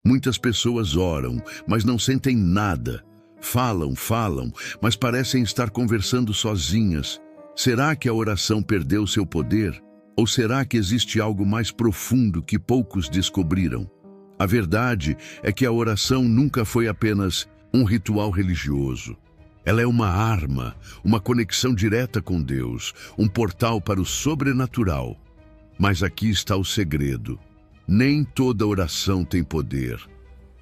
Muitas pessoas oram, mas não sentem nada. Falam, mas parecem estar conversando sozinhas. Será que a oração perdeu seu poder? Ou será que existe algo mais profundo que poucos descobriram? A verdade é que a oração nunca foi apenas um ritual religioso. Ela é uma arma, uma conexão direta com Deus, um portal para o sobrenatural. Mas aqui está o segredo. Nem toda oração tem poder.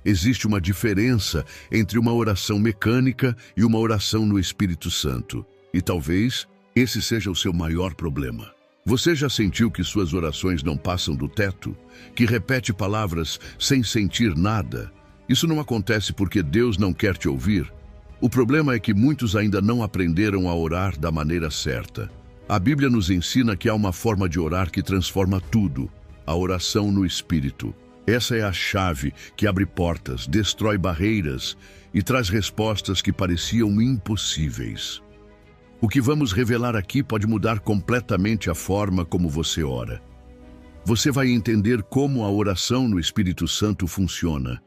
Existe uma diferença entre uma oração mecânica e uma oração no Espírito Santo. E talvez esse seja o seu maior problema. Você já sentiu que suas orações não passam do teto? Que repete palavras sem sentir nada? Isso não acontece porque Deus não quer te ouvir. O problema é que muitos ainda não aprenderam a orar da maneira certa. A Bíblia nos ensina que há uma forma de orar que transforma tudo: a oração no Espírito. Essa é a chave que abre portas, destrói barreiras e traz respostas que pareciam impossíveis. O que vamos revelar aqui pode mudar completamente a forma como você ora. Você vai entender como a oração no Espírito Santo funciona,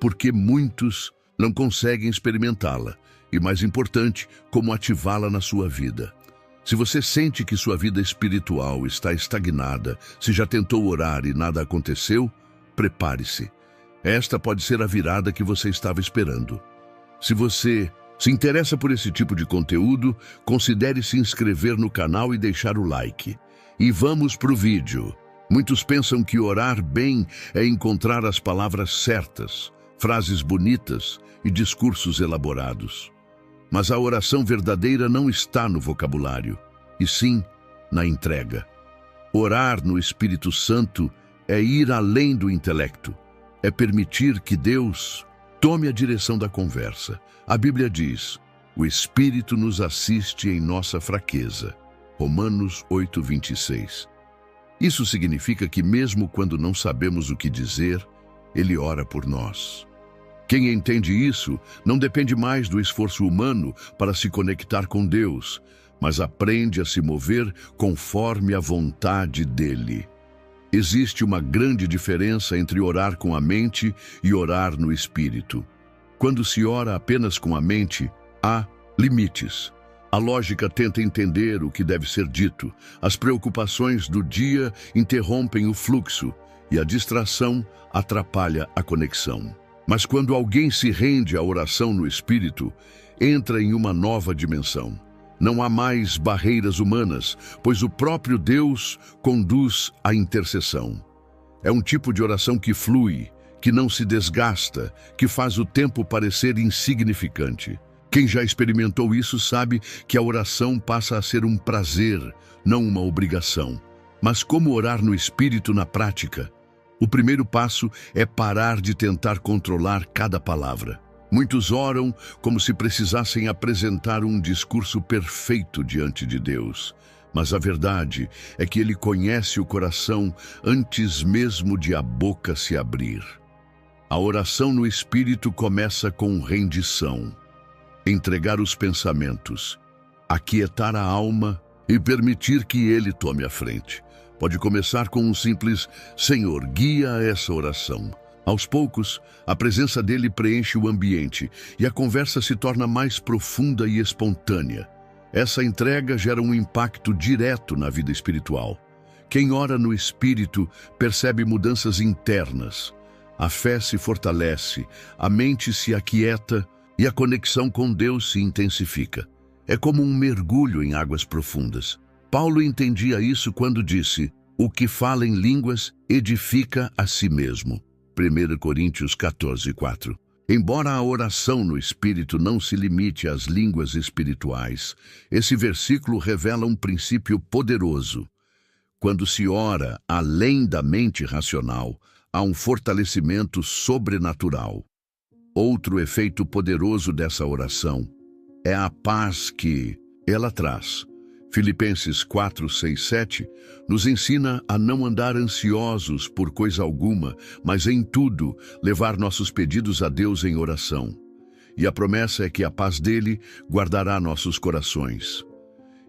porque muitos não conseguem experimentá-la, e mais importante, como ativá-la na sua vida. Se você sente que sua vida espiritual está estagnada, se já tentou orar e nada aconteceu, prepare-se. Esta pode ser a virada que você estava esperando. Se você se interessa por esse tipo de conteúdo, considere se inscrever no canal e deixar o like. E vamos para o vídeo. Muitos pensam que orar bem é encontrar as palavras certas, frases bonitas e discursos elaborados. Mas a oração verdadeira não está no vocabulário, e sim na entrega. Orar no Espírito Santo é ir além do intelecto, é permitir que Deus tome a direção da conversa. A Bíblia diz: o Espírito nos assiste em nossa fraqueza. Romanos 8:26. Isso significa que mesmo quando não sabemos o que dizer, Ele ora por nós. Quem entende isso não depende mais do esforço humano para se conectar com Deus, mas aprende a se mover conforme a vontade dEle. Existe uma grande diferença entre orar com a mente e orar no Espírito. Quando se ora apenas com a mente, há limites. A lógica tenta entender o que deve ser dito, as preocupações do dia interrompem o fluxo e a distração atrapalha a conexão. Mas quando alguém se rende à oração no Espírito, entra em uma nova dimensão. Não há mais barreiras humanas, pois o próprio Deus conduz a intercessão. É um tipo de oração que flui, que não se desgasta, que faz o tempo parecer insignificante. Quem já experimentou isso sabe que a oração passa a ser um prazer, não uma obrigação. Mas como orar no Espírito na prática? O primeiro passo é parar de tentar controlar cada palavra. Muitos oram como se precisassem apresentar um discurso perfeito diante de Deus. Mas a verdade é que Ele conhece o coração antes mesmo de a boca se abrir. A oração no Espírito começa com rendição. Entregar os pensamentos, aquietar a alma e permitir que Ele tome a frente. Pode começar com um simples Senhor, guia essa oração. Aos poucos, a presença dele preenche o ambiente e a conversa se torna mais profunda e espontânea. Essa entrega gera um impacto direto na vida espiritual. Quem ora no Espírito percebe mudanças internas. A fé se fortalece, a mente se aquieta e a conexão com Deus se intensifica. É como um mergulho em águas profundas. Paulo entendia isso quando disse: o que fala em línguas edifica a si mesmo. 1 Coríntios 14:4. Embora a oração no Espírito não se limite às línguas espirituais, esse versículo revela um princípio poderoso. Quando se ora além da mente racional, há um fortalecimento sobrenatural. Outro efeito poderoso dessa oração é a paz que ela traz. Filipenses 4, 6, 7 nos ensina a não andar ansiosos por coisa alguma, mas em tudo levar nossos pedidos a Deus em oração. E a promessa é que a paz dele guardará nossos corações.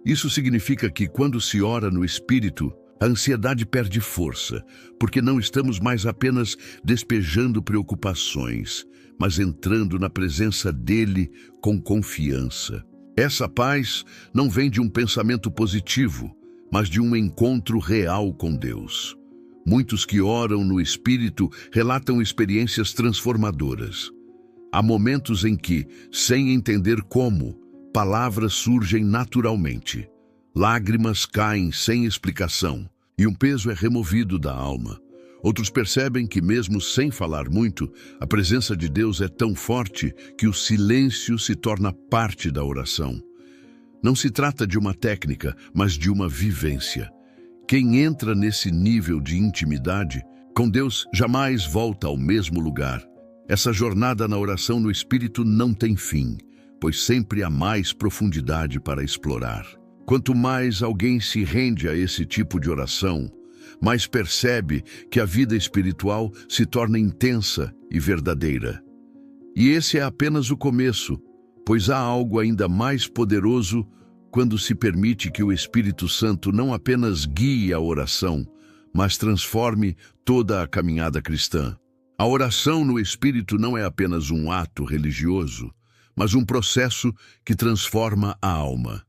Isso significa que quando se ora no Espírito, A ansiedade perde força, porque não estamos mais apenas despejando preocupações, mas entrando na presença dele com confiança. Essa paz não vem de um pensamento positivo, mas de um encontro real com Deus. Muitos que oram no Espírito relatam experiências transformadoras. Há momentos em que, sem entender como, palavras surgem naturalmente. Lágrimas caem sem explicação e um peso é removido da alma. Outros percebem que, mesmo sem falar muito, a presença de Deus é tão forte que o silêncio se torna parte da oração. Não se trata de uma técnica, mas de uma vivência. Quem entra nesse nível de intimidade com Deus jamais volta ao mesmo lugar. Essa jornada na oração no Espírito não tem fim, pois sempre há mais profundidade para explorar. Quanto mais alguém se rende a esse tipo de oração, mais percebe que a vida espiritual se torna intensa e verdadeira. E esse é apenas o começo, pois há algo ainda mais poderoso quando se permite que o Espírito Santo não apenas guie a oração, mas transforme toda a caminhada cristã. A oração no Espírito não é apenas um ato religioso, mas um processo que transforma a alma.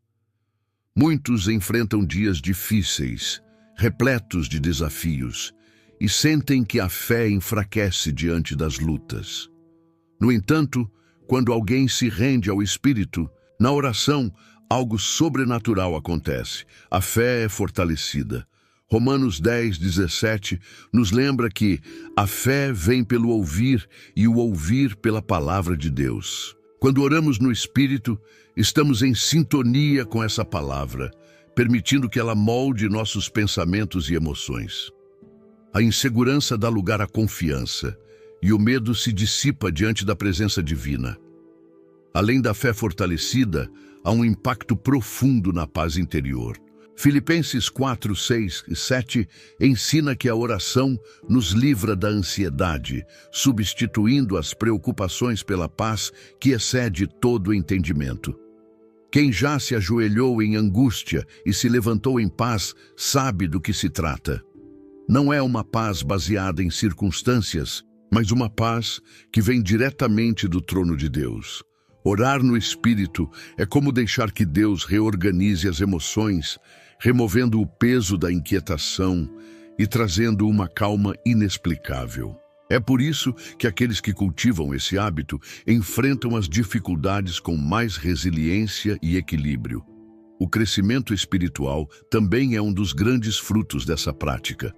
Muitos enfrentam dias difíceis, repletos de desafios, e sentem que a fé enfraquece diante das lutas. No entanto, quando alguém se rende ao Espírito, na oração, algo sobrenatural acontece. A fé é fortalecida. Romanos 10:17 nos lembra que a fé vem pelo ouvir e o ouvir pela palavra de Deus. Quando oramos no Espírito, estamos em sintonia com essa palavra, permitindo que ela molde nossos pensamentos e emoções. A insegurança dá lugar à confiança, e o medo se dissipa diante da presença divina. Além da fé fortalecida, há um impacto profundo na paz interior. Filipenses 4, 6 e 7 ensina que a oração nos livra da ansiedade, substituindo as preocupações pela paz que excede todo o entendimento. Quem já se ajoelhou em angústia e se levantou em paz sabe do que se trata. Não é uma paz baseada em circunstâncias, mas uma paz que vem diretamente do trono de Deus. Orar no Espírito é como deixar que Deus reorganize as emoções, removendo o peso da inquietação e trazendo uma calma inexplicável. É por isso que aqueles que cultivam esse hábito enfrentam as dificuldades com mais resiliência e equilíbrio. O crescimento espiritual também é um dos grandes frutos dessa prática.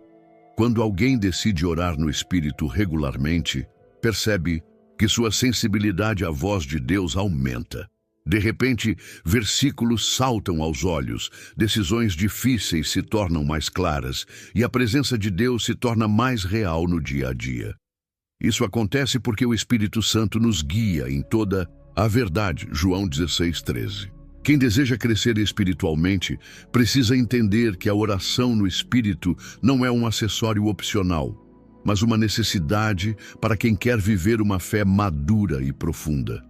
Quando alguém decide orar no Espírito regularmente, percebe que sua sensibilidade à voz de Deus aumenta. De repente, versículos saltam aos olhos, decisões difíceis se tornam mais claras e a presença de Deus se torna mais real no dia a dia. Isso acontece porque o Espírito Santo nos guia em toda a verdade, João 16:13. Quem deseja crescer espiritualmente precisa entender que a oração no Espírito não é um acessório opcional, mas uma necessidade para quem quer viver uma fé madura e profunda.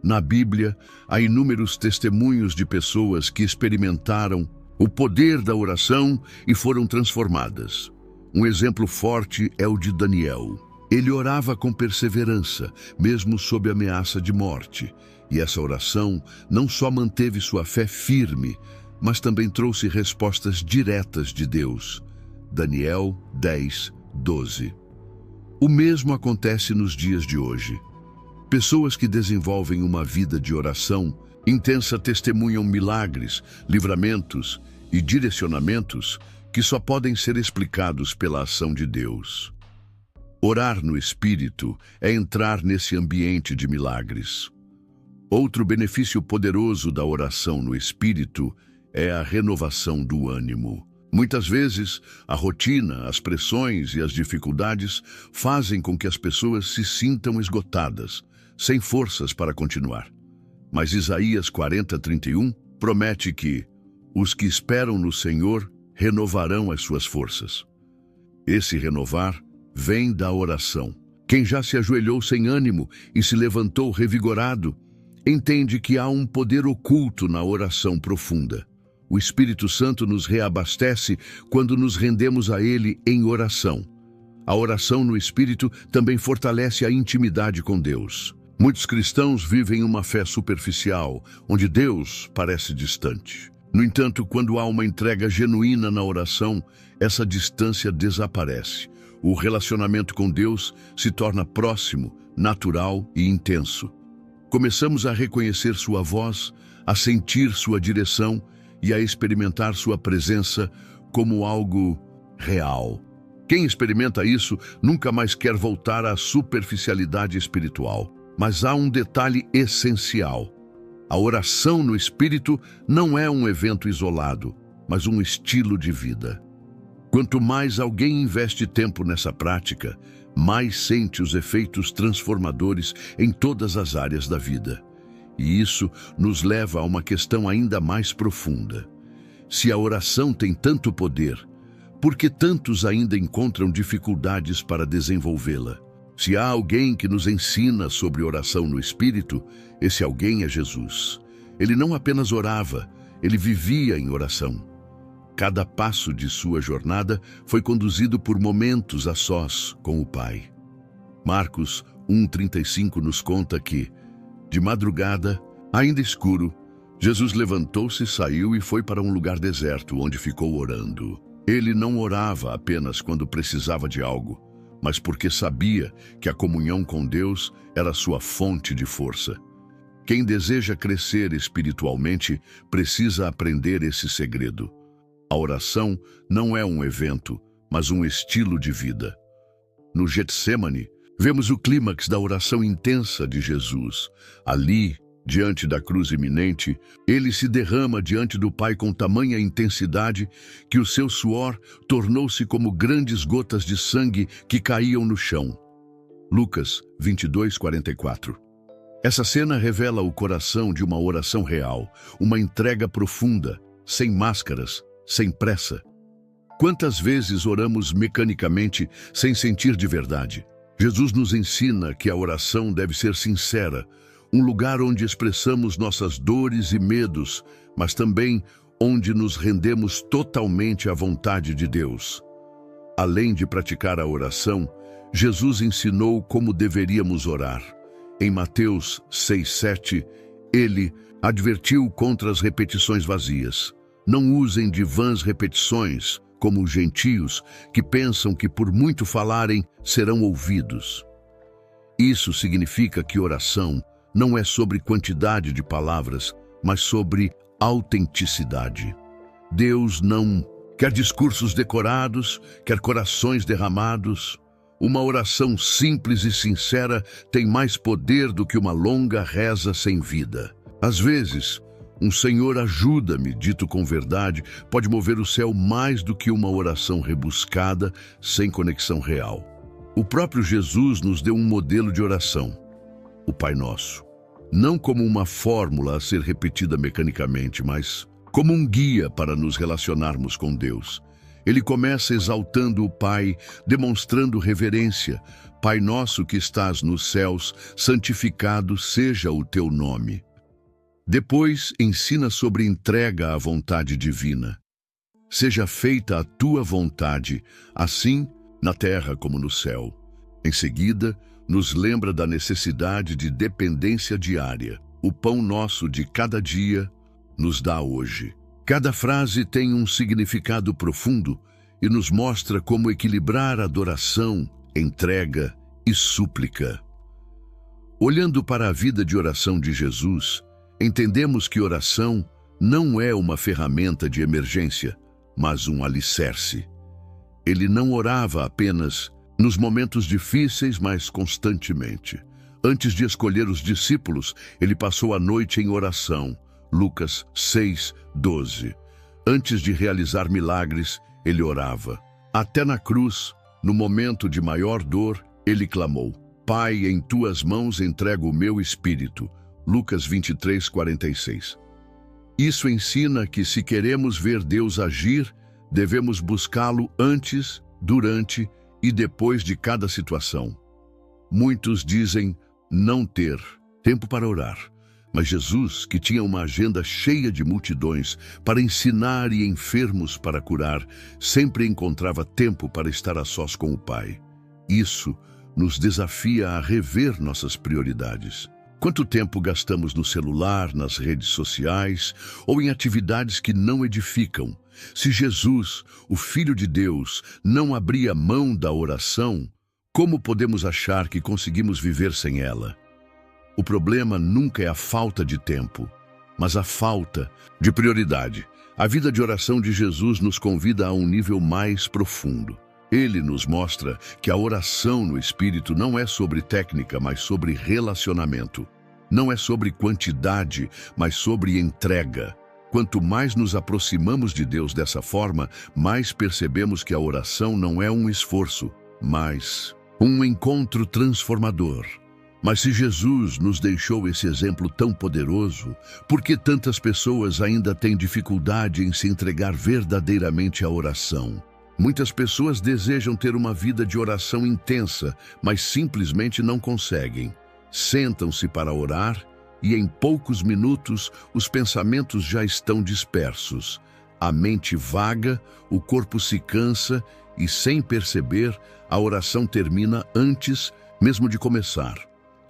Na Bíblia, há inúmeros testemunhos de pessoas que experimentaram o poder da oração e foram transformadas. Um exemplo forte é o de Daniel. Ele orava com perseverança, mesmo sob ameaça de morte, e essa oração não só manteve sua fé firme, mas também trouxe respostas diretas de Deus. Daniel 10:12. O mesmo acontece nos dias de hoje. Pessoas que desenvolvem uma vida de oração intensa testemunham milagres, livramentos e direcionamentos que só podem ser explicados pela ação de Deus. Orar no Espírito é entrar nesse ambiente de milagres. Outro benefício poderoso da oração no Espírito é a renovação do ânimo. Muitas vezes, a rotina, as pressões e as dificuldades fazem com que as pessoas se sintam esgotadas, sem forças para continuar. Mas Isaías 40:31 promete que os que esperam no Senhor renovarão as suas forças. Esse renovar vem da oração. Quem já se ajoelhou sem ânimo e se levantou revigorado, entende que há um poder oculto na oração profunda. O Espírito Santo nos reabastece quando nos rendemos a Ele em oração. A oração no Espírito também fortalece a intimidade com Deus. Muitos cristãos vivem uma fé superficial, onde Deus parece distante. No entanto, quando há uma entrega genuína na oração, essa distância desaparece. O relacionamento com Deus se torna próximo, natural e intenso. Começamos a reconhecer sua voz, a sentir sua direção e a experimentar sua presença como algo real. Quem experimenta isso nunca mais quer voltar à superficialidade espiritual. Mas há um detalhe essencial. A oração no Espírito não é um evento isolado, mas um estilo de vida. Quanto mais alguém investe tempo nessa prática, mais sente os efeitos transformadores em todas as áreas da vida. E isso nos leva a uma questão ainda mais profunda. Se a oração tem tanto poder, por que tantos ainda encontram dificuldades para desenvolvê-la? Se há alguém que nos ensina sobre oração no Espírito, esse alguém é Jesus. Ele não apenas orava, ele vivia em oração. Cada passo de sua jornada foi conduzido por momentos a sós com o Pai. Marcos 1:35 nos conta que, de madrugada, ainda escuro, Jesus levantou-se, saiu e foi para um lugar deserto, onde ficou orando. Ele não orava apenas quando precisava de algo, mas porque sabia que a comunhão com Deus era sua fonte de força. Quem deseja crescer espiritualmente precisa aprender esse segredo. A oração não é um evento, mas um estilo de vida. No Getsêmani, vemos o clímax da oração intensa de Jesus. Ali, diante da cruz iminente, ele se derrama diante do Pai com tamanha intensidade que o seu suor tornou-se como grandes gotas de sangue que caíam no chão. Lucas 22:44. Essa cena revela o coração de uma oração real, uma entrega profunda, sem máscaras, sem pressa. Quantas vezes oramos mecanicamente sem sentir de verdade? Jesus nos ensina que a oração deve ser sincera, um lugar onde expressamos nossas dores e medos, mas também onde nos rendemos totalmente à vontade de Deus. Além de praticar a oração, Jesus ensinou como deveríamos orar. Em Mateus 6:7, ele advertiu contra as repetições vazias. Não usem de vãs repetições, como os gentios, que pensam que por muito falarem serão ouvidos. Isso significa que oração não é sobre quantidade de palavras, mas sobre autenticidade. Deus não quer discursos decorados, quer corações derramados. Uma oração simples e sincera tem mais poder do que uma longa reza sem vida. Às vezes, um Senhor ajuda-me, dito com verdade, pode mover o céu mais do que uma oração rebuscada, sem conexão real. O próprio Jesus nos deu um modelo de oração, o Pai Nosso. Não como uma fórmula a ser repetida mecanicamente, mas como um guia para nos relacionarmos com Deus. Ele começa exaltando o Pai, demonstrando reverência. Pai nosso que estás nos céus, santificado seja o teu nome. Depois, ensina sobre entrega à vontade divina. Seja feita a tua vontade, assim na terra como no céu. Em seguida, nos lembra da necessidade de dependência diária. O pão nosso de cada dia nos dá hoje. Cada frase tem um significado profundo e nos mostra como equilibrar adoração, entrega e súplica. Olhando para a vida de oração de Jesus, entendemos que oração não é uma ferramenta de emergência, mas um alicerce. Ele não orava apenas nos momentos difíceis, mas constantemente. Antes de escolher os discípulos, ele passou a noite em oração. Lucas 6:12. Antes de realizar milagres, ele orava. Até na cruz, no momento de maior dor, ele clamou: Pai, em tuas mãos entrego o meu espírito. Lucas 23:46. Isso ensina que se queremos ver Deus agir, devemos buscá-lo antes, durante e depois de cada situação. Muitos dizem não ter tempo para orar, Mas Jesus, que tinha uma agenda cheia de multidões para ensinar e enfermos para curar, sempre encontrava tempo para estar a sós com o Pai. Isso nos desafia a rever nossas prioridades. Quanto tempo gastamos no celular, nas redes sociais ou em atividades que não edificam? Se Jesus, o Filho de Deus, não abria mão da oração, como podemos achar que conseguimos viver sem ela? O problema nunca é a falta de tempo, mas a falta de prioridade. A vida de oração de Jesus nos convida a um nível mais profundo. Ele nos mostra que a oração no Espírito não é sobre técnica, mas sobre relacionamento. Não é sobre quantidade, mas sobre entrega. Quanto mais nos aproximamos de Deus dessa forma, mais percebemos que a oração não é um esforço, mas um encontro transformador. Mas se Jesus nos deixou esse exemplo tão poderoso, por que tantas pessoas ainda têm dificuldade em se entregar verdadeiramente à oração? Muitas pessoas desejam ter uma vida de oração intensa, mas simplesmente não conseguem. Sentam-se para orar e em poucos minutos os pensamentos já estão dispersos. A mente vaga, o corpo se cansa e, sem perceber, a oração termina antes mesmo de começar.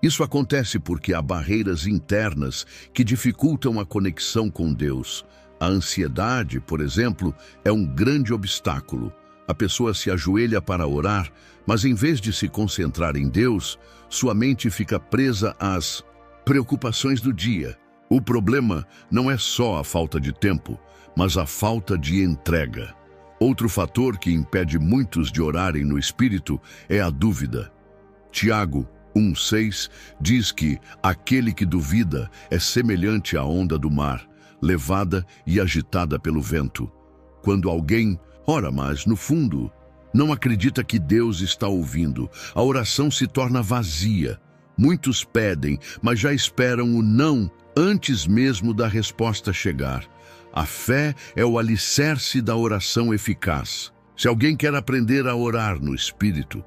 Isso acontece porque há barreiras internas que dificultam a conexão com Deus. A ansiedade, por exemplo, é um grande obstáculo. A pessoa se ajoelha para orar, mas em vez de se concentrar em Deus, sua mente fica presa às preocupações do dia. O problema não é só a falta de tempo, mas a falta de entrega. Outro fator que impede muitos de orarem no Espírito é a dúvida. Tiago 1,6 diz que aquele que duvida é semelhante à onda do mar, levada e agitada pelo vento. Quando alguém ora, mas no fundo não acredita que Deus está ouvindo, a oração se torna vazia. Muitos pedem, mas já esperam o não antes mesmo da resposta chegar. A fé é o alicerce da oração eficaz. Se alguém quer aprender a orar no Espírito,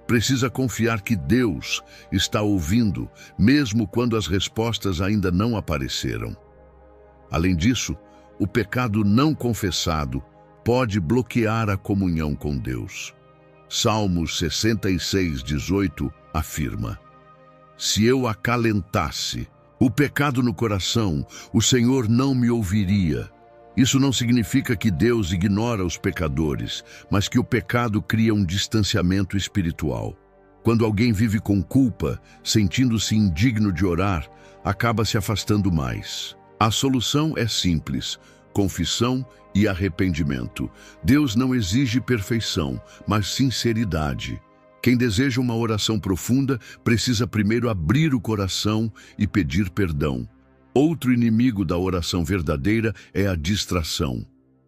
precisa confiar que Deus está ouvindo, mesmo quando as respostas ainda não apareceram. Além disso, o pecado não confessado pode bloquear a comunhão com Deus. Salmos 66:18 afirma: se eu acalentasse o pecado no coração, o Senhor não me ouviria. Isso não significa que Deus ignora os pecadores, mas que o pecado cria um distanciamento espiritual. Quando alguém vive com culpa, sentindo-se indigno de orar, acaba se afastando mais. A solução é simples: confissão e arrependimento. Deus não exige perfeição, mas sinceridade. Quem deseja uma oração profunda precisa primeiro abrir o coração e pedir perdão. Outro inimigo da oração verdadeira é a distração.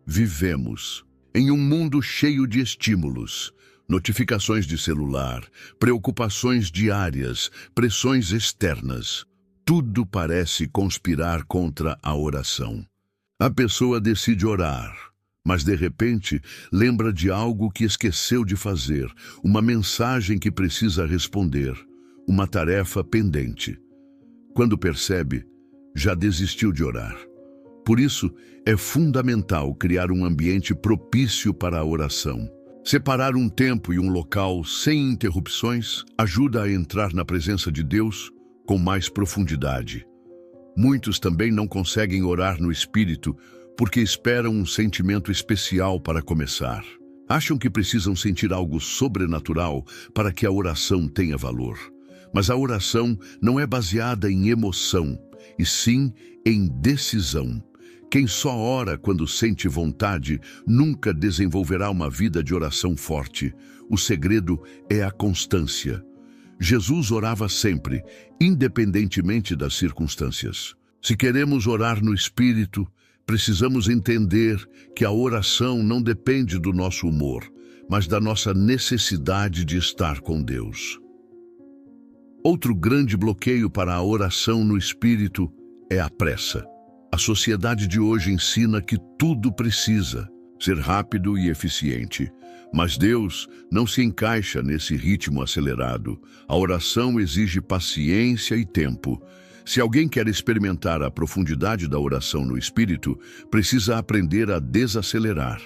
Vivemos em um mundo cheio de estímulos, notificações de celular, preocupações diárias, pressões externas. Tudo parece conspirar contra a oração. A pessoa decide orar, mas de repente lembra de algo que esqueceu de fazer, uma mensagem que precisa responder, uma tarefa pendente. Quando percebe, já desistiu de orar. Por isso, é fundamental criar um ambiente propício para a oração. Separar um tempo e um local sem interrupções ajuda a entrar na presença de Deus com mais profundidade. Muitos também não conseguem orar no Espírito porque esperam um sentimento especial para começar. Acham que precisam sentir algo sobrenatural para que a oração tenha valor. Mas a oração não é baseada em emoção, e sim em decisão. Quem só ora quando sente vontade nunca desenvolverá uma vida de oração forte. O segredo é a constância. Jesus orava sempre, independentemente das circunstâncias. Se queremos orar no Espírito, precisamos entender que a oração não depende do nosso humor, mas da nossa necessidade de estar com Deus. Outro grande bloqueio para a oração no Espírito é a pressa. A sociedade de hoje ensina que tudo precisa ser rápido e eficiente. Mas Deus não se encaixa nesse ritmo acelerado. A oração exige paciência e tempo. Se alguém quer experimentar a profundidade da oração no Espírito, precisa aprender a desacelerar.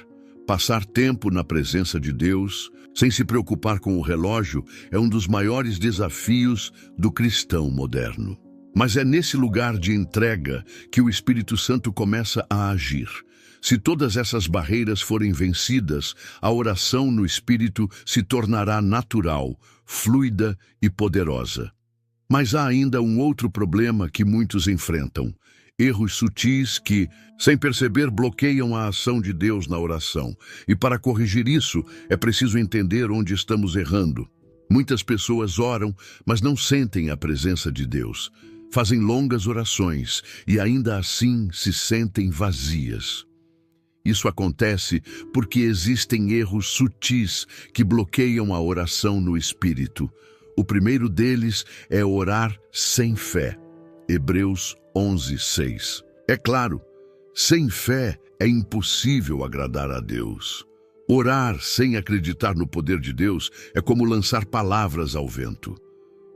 Passar tempo na presença de Deus, sem se preocupar com o relógio, é um dos maiores desafios do cristão moderno. Mas é nesse lugar de entrega que o Espírito Santo começa a agir. Se todas essas barreiras forem vencidas, a oração no Espírito se tornará natural, fluida e poderosa. Mas há ainda um outro problema que muitos enfrentam: erros sutis que, sem perceber, bloqueiam a ação de Deus na oração. E para corrigir isso, é preciso entender onde estamos errando. Muitas pessoas oram, mas não sentem a presença de Deus. Fazem longas orações e ainda assim se sentem vazias. Isso acontece porque existem erros sutis que bloqueiam a oração no Espírito. O primeiro deles é orar sem fé. Hebreus 11:6. É claro, sem fé é impossível agradar a Deus. Orar sem acreditar no poder de Deus é como lançar palavras ao vento.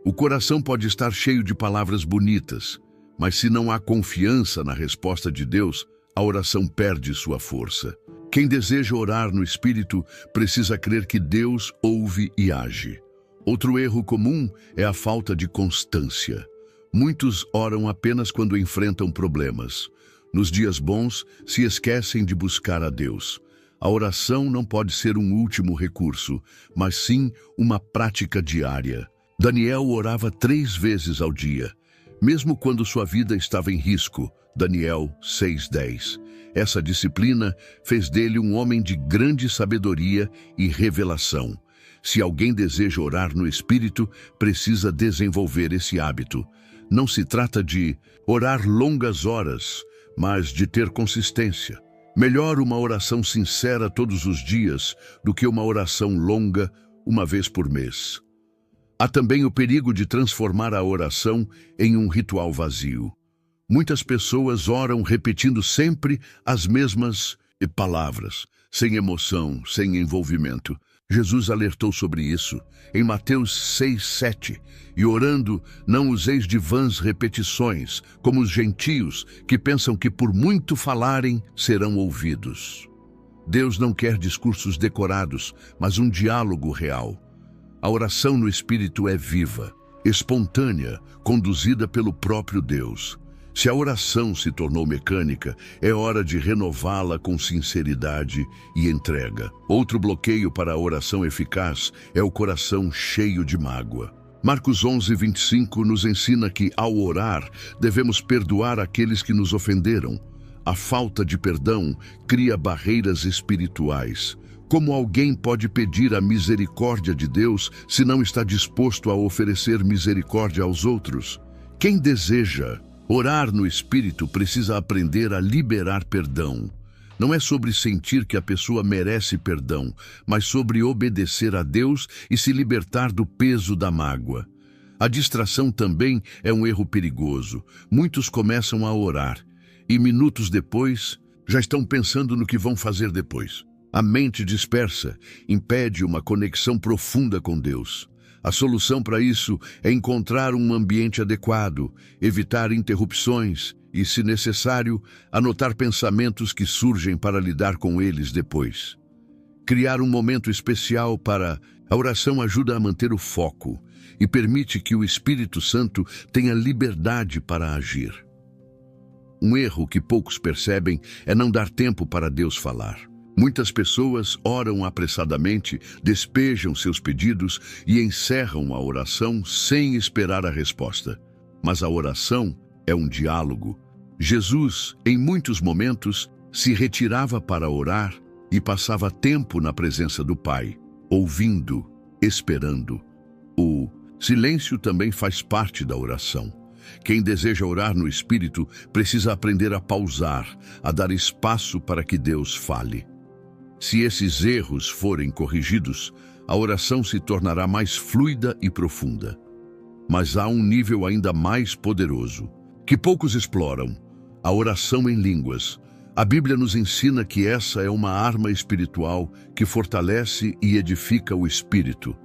O coração pode estar cheio de palavras bonitas, mas se não há confiança na resposta de Deus, a oração perde sua força. Quem deseja orar no Espírito precisa crer que Deus ouve e age. Outro erro comum é a falta de constância. Muitos oram apenas quando enfrentam problemas. Nos dias bons, se esquecem de buscar a Deus. A oração não pode ser um último recurso, mas sim uma prática diária. Daniel orava 3 vezes ao dia, mesmo quando sua vida estava em risco. Daniel 6:10. Essa disciplina fez dele um homem de grande sabedoria e revelação. Se alguém deseja orar no Espírito, precisa desenvolver esse hábito. Não se trata de orar longas horas, mas de ter consistência. Melhor uma oração sincera todos os dias do que uma oração longa uma vez por mês. Há também o perigo de transformar a oração em um ritual vazio. Muitas pessoas oram repetindo sempre as mesmas palavras, sem emoção, sem envolvimento. Jesus alertou sobre isso em Mateus 6:7. E orando, não useis de vãs repetições, como os gentios, que pensam que por muito falarem serão ouvidos. Deus não quer discursos decorados, mas um diálogo real. A oração no Espírito é viva, espontânea, conduzida pelo próprio Deus. Se a oração se tornou mecânica, é hora de renová-la com sinceridade e entrega. Outro bloqueio para a oração eficaz é o coração cheio de mágoa. Marcos 11:25 nos ensina que, ao orar, devemos perdoar aqueles que nos ofenderam. A falta de perdão cria barreiras espirituais. Como alguém pode pedir a misericórdia de Deus se não está disposto a oferecer misericórdia aos outros? Quem deseja orar no Espírito precisa aprender a liberar perdão. Não é sobre sentir que a pessoa merece perdão, mas sobre obedecer a Deus e se libertar do peso da mágoa. A distração também é um erro perigoso. Muitos começam a orar e minutos depois já estão pensando no que vão fazer depois. A mente dispersa impede uma conexão profunda com Deus. A solução para isso é encontrar um ambiente adequado, evitar interrupções e, se necessário, anotar pensamentos que surgem para lidar com eles depois. Criar um momento especial para a oração ajuda a manter o foco e permite que o Espírito Santo tenha liberdade para agir. Um erro que poucos percebem é não dar tempo para Deus falar. Muitas pessoas oram apressadamente, despejam seus pedidos e encerram a oração sem esperar a resposta. Mas a oração é um diálogo. Jesus, em muitos momentos, se retirava para orar e passava tempo na presença do Pai, ouvindo, esperando. O silêncio também faz parte da oração. Quem deseja orar no Espírito precisa aprender a pausar, a dar espaço para que Deus fale. Se esses erros forem corrigidos, a oração se tornará mais fluida e profunda. Mas há um nível ainda mais poderoso, que poucos exploram: a oração em línguas. A Bíblia nos ensina que essa é uma arma espiritual que fortalece e edifica o espírito.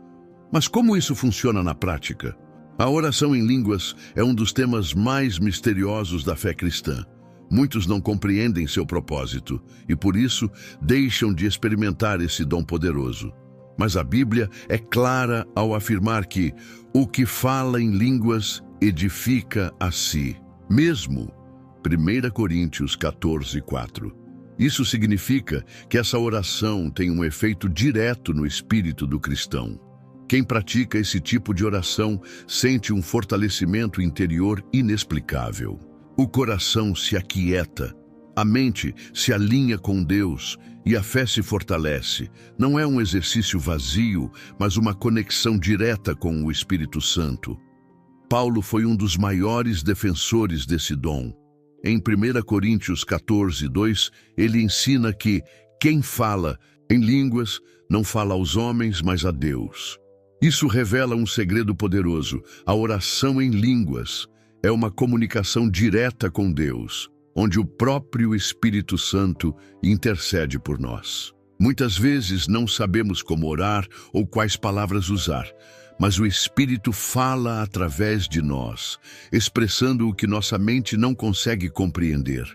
Mas como isso funciona na prática? A oração em línguas é um dos temas mais misteriosos da fé cristã. Muitos não compreendem seu propósito e, por isso, deixam de experimentar esse dom poderoso. Mas a Bíblia é clara ao afirmar que o que fala em línguas edifica a si mesmo. 1 Coríntios 14:4. Isso significa que essa oração tem um efeito direto no espírito do cristão. Quem pratica esse tipo de oração sente um fortalecimento interior inexplicável. O coração se aquieta, a mente se alinha com Deus e a fé se fortalece. Não é um exercício vazio, mas uma conexão direta com o Espírito Santo. Paulo foi um dos maiores defensores desse dom. Em 1 Coríntios 14:2, ele ensina que quem fala em línguas não fala aos homens, mas a Deus. Isso revela um segredo poderoso. A oração em línguas é uma comunicação direta com Deus, onde o próprio Espírito Santo intercede por nós. Muitas vezes não sabemos como orar ou quais palavras usar, mas o Espírito fala através de nós, expressando o que nossa mente não consegue compreender.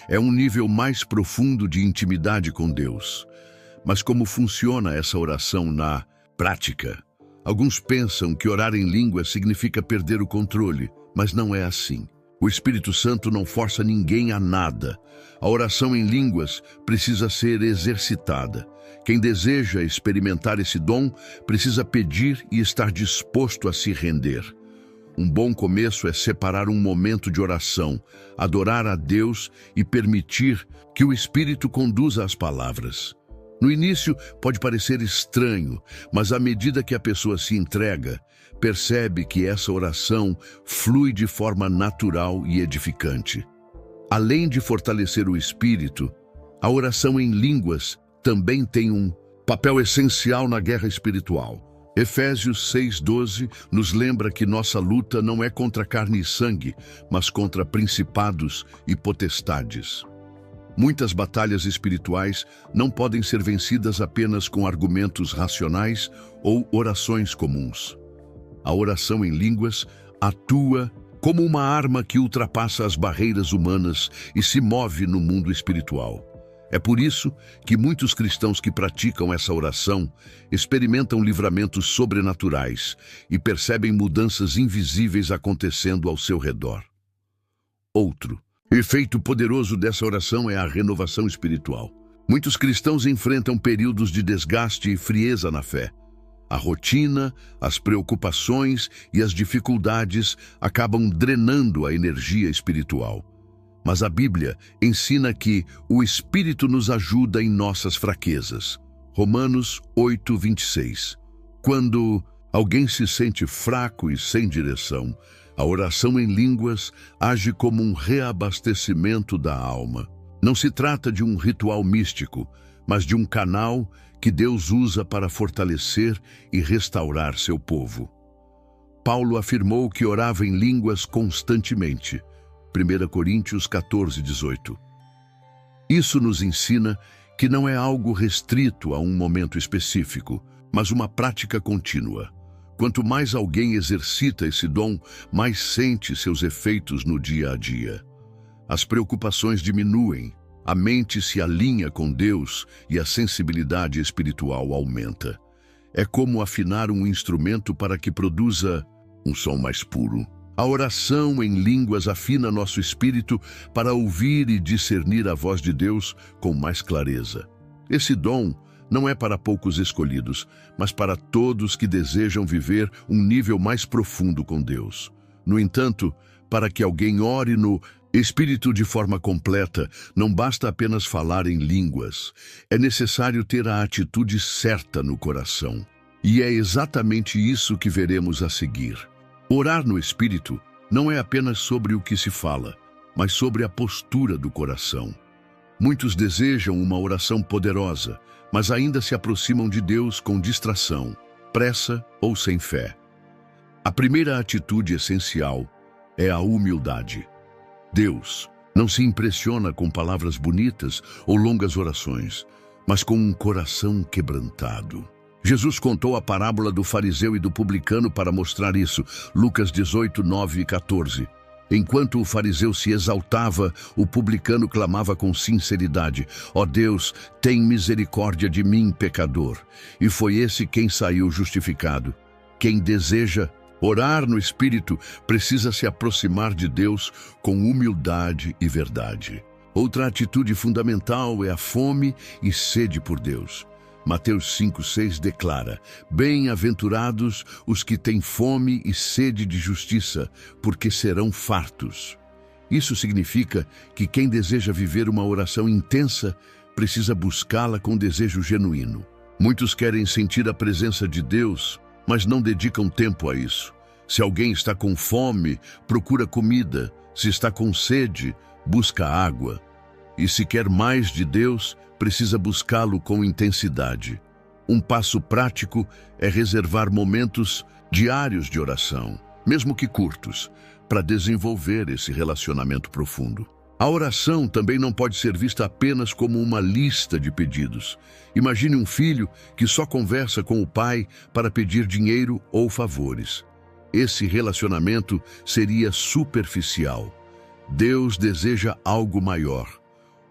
É um nível mais profundo de intimidade com Deus. Mas como funciona essa oração na prática? Alguns pensam que orar em línguas significa perder o controle, mas não é assim. O Espírito Santo não força ninguém a nada. A oração em línguas precisa ser exercitada. Quem deseja experimentar esse dom precisa pedir e estar disposto a se render. Um bom começo é separar um momento de oração, adorar a Deus e permitir que o Espírito conduza as palavras. No início pode parecer estranho, mas à medida que a pessoa se entrega, percebe que essa oração flui de forma natural e edificante. Além de fortalecer o espírito, a oração em línguas também tem um papel essencial na guerra espiritual. Efésios 6:12 nos lembra que nossa luta não é contra carne e sangue, mas contra principados e potestades. Muitas batalhas espirituais não podem ser vencidas apenas com argumentos racionais ou orações comuns. A oração em línguas atua como uma arma que ultrapassa as barreiras humanas e se move no mundo espiritual. É por isso que muitos cristãos que praticam essa oração experimentam livramentos sobrenaturais e percebem mudanças invisíveis acontecendo ao seu redor. Outro efeito poderoso dessa oração é a renovação espiritual. Muitos cristãos enfrentam períodos de desgaste e frieza na fé. A rotina, as preocupações e as dificuldades acabam drenando a energia espiritual. Mas a Bíblia ensina que o Espírito nos ajuda em nossas fraquezas. Romanos 8:26. Quando alguém se sente fraco e sem direção, a oração em línguas age como um reabastecimento da alma. Não se trata de um ritual místico, mas de um canal que Deus usa para fortalecer e restaurar seu povo. Paulo afirmou que orava em línguas constantemente. 1 Coríntios 14:18. Isso nos ensina que não é algo restrito a um momento específico, mas uma prática contínua. Quanto mais alguém exercita esse dom, mais sente seus efeitos no dia a dia. As preocupações diminuem, a mente se alinha com Deus e a sensibilidade espiritual aumenta. É como afinar um instrumento para que produza um som mais puro. A oração em línguas afina nosso espírito para ouvir e discernir a voz de Deus com mais clareza. Esse dom não é para poucos escolhidos, mas para todos que desejam viver um nível mais profundo com Deus. No entanto, para que alguém ore no Espírito de forma completa, não basta apenas falar em línguas. É necessário ter a atitude certa no coração. E é exatamente isso que veremos a seguir. Orar no Espírito não é apenas sobre o que se fala, mas sobre a postura do coração. Muitos desejam uma oração poderosa, mas ainda se aproximam de Deus com distração, pressa ou sem fé. A primeira atitude essencial é a humildade. Deus não se impressiona com palavras bonitas ou longas orações, mas com um coração quebrantado. Jesus contou a parábola do fariseu e do publicano para mostrar isso. Lucas 18, 9 e 14. Enquanto o fariseu se exaltava, o publicano clamava com sinceridade: Ó Deus, tem misericórdia de mim, pecador. E foi esse quem saiu justificado. Quem deseja orar no Espírito precisa se aproximar de Deus com humildade e verdade. Outra atitude fundamental é a fome e sede por Deus. Mateus 5,6 declara: Bem-aventurados os que têm fome e sede de justiça, porque serão fartos. Isso significa que quem deseja viver uma oração intensa precisa buscá-la com desejo genuíno. Muitos querem sentir a presença de Deus, mas não dedicam tempo a isso. Se alguém está com fome, procura comida. Se está com sede, busca água. E se quer mais de Deus, precisa buscá-lo com intensidade. Um passo prático é reservar momentos diários de oração, mesmo que curtos, para desenvolver esse relacionamento profundo. A oração também não pode ser vista apenas como uma lista de pedidos. Imagine um filho que só conversa com o pai para pedir dinheiro ou favores. Esse relacionamento seria superficial. Deus deseja algo maior.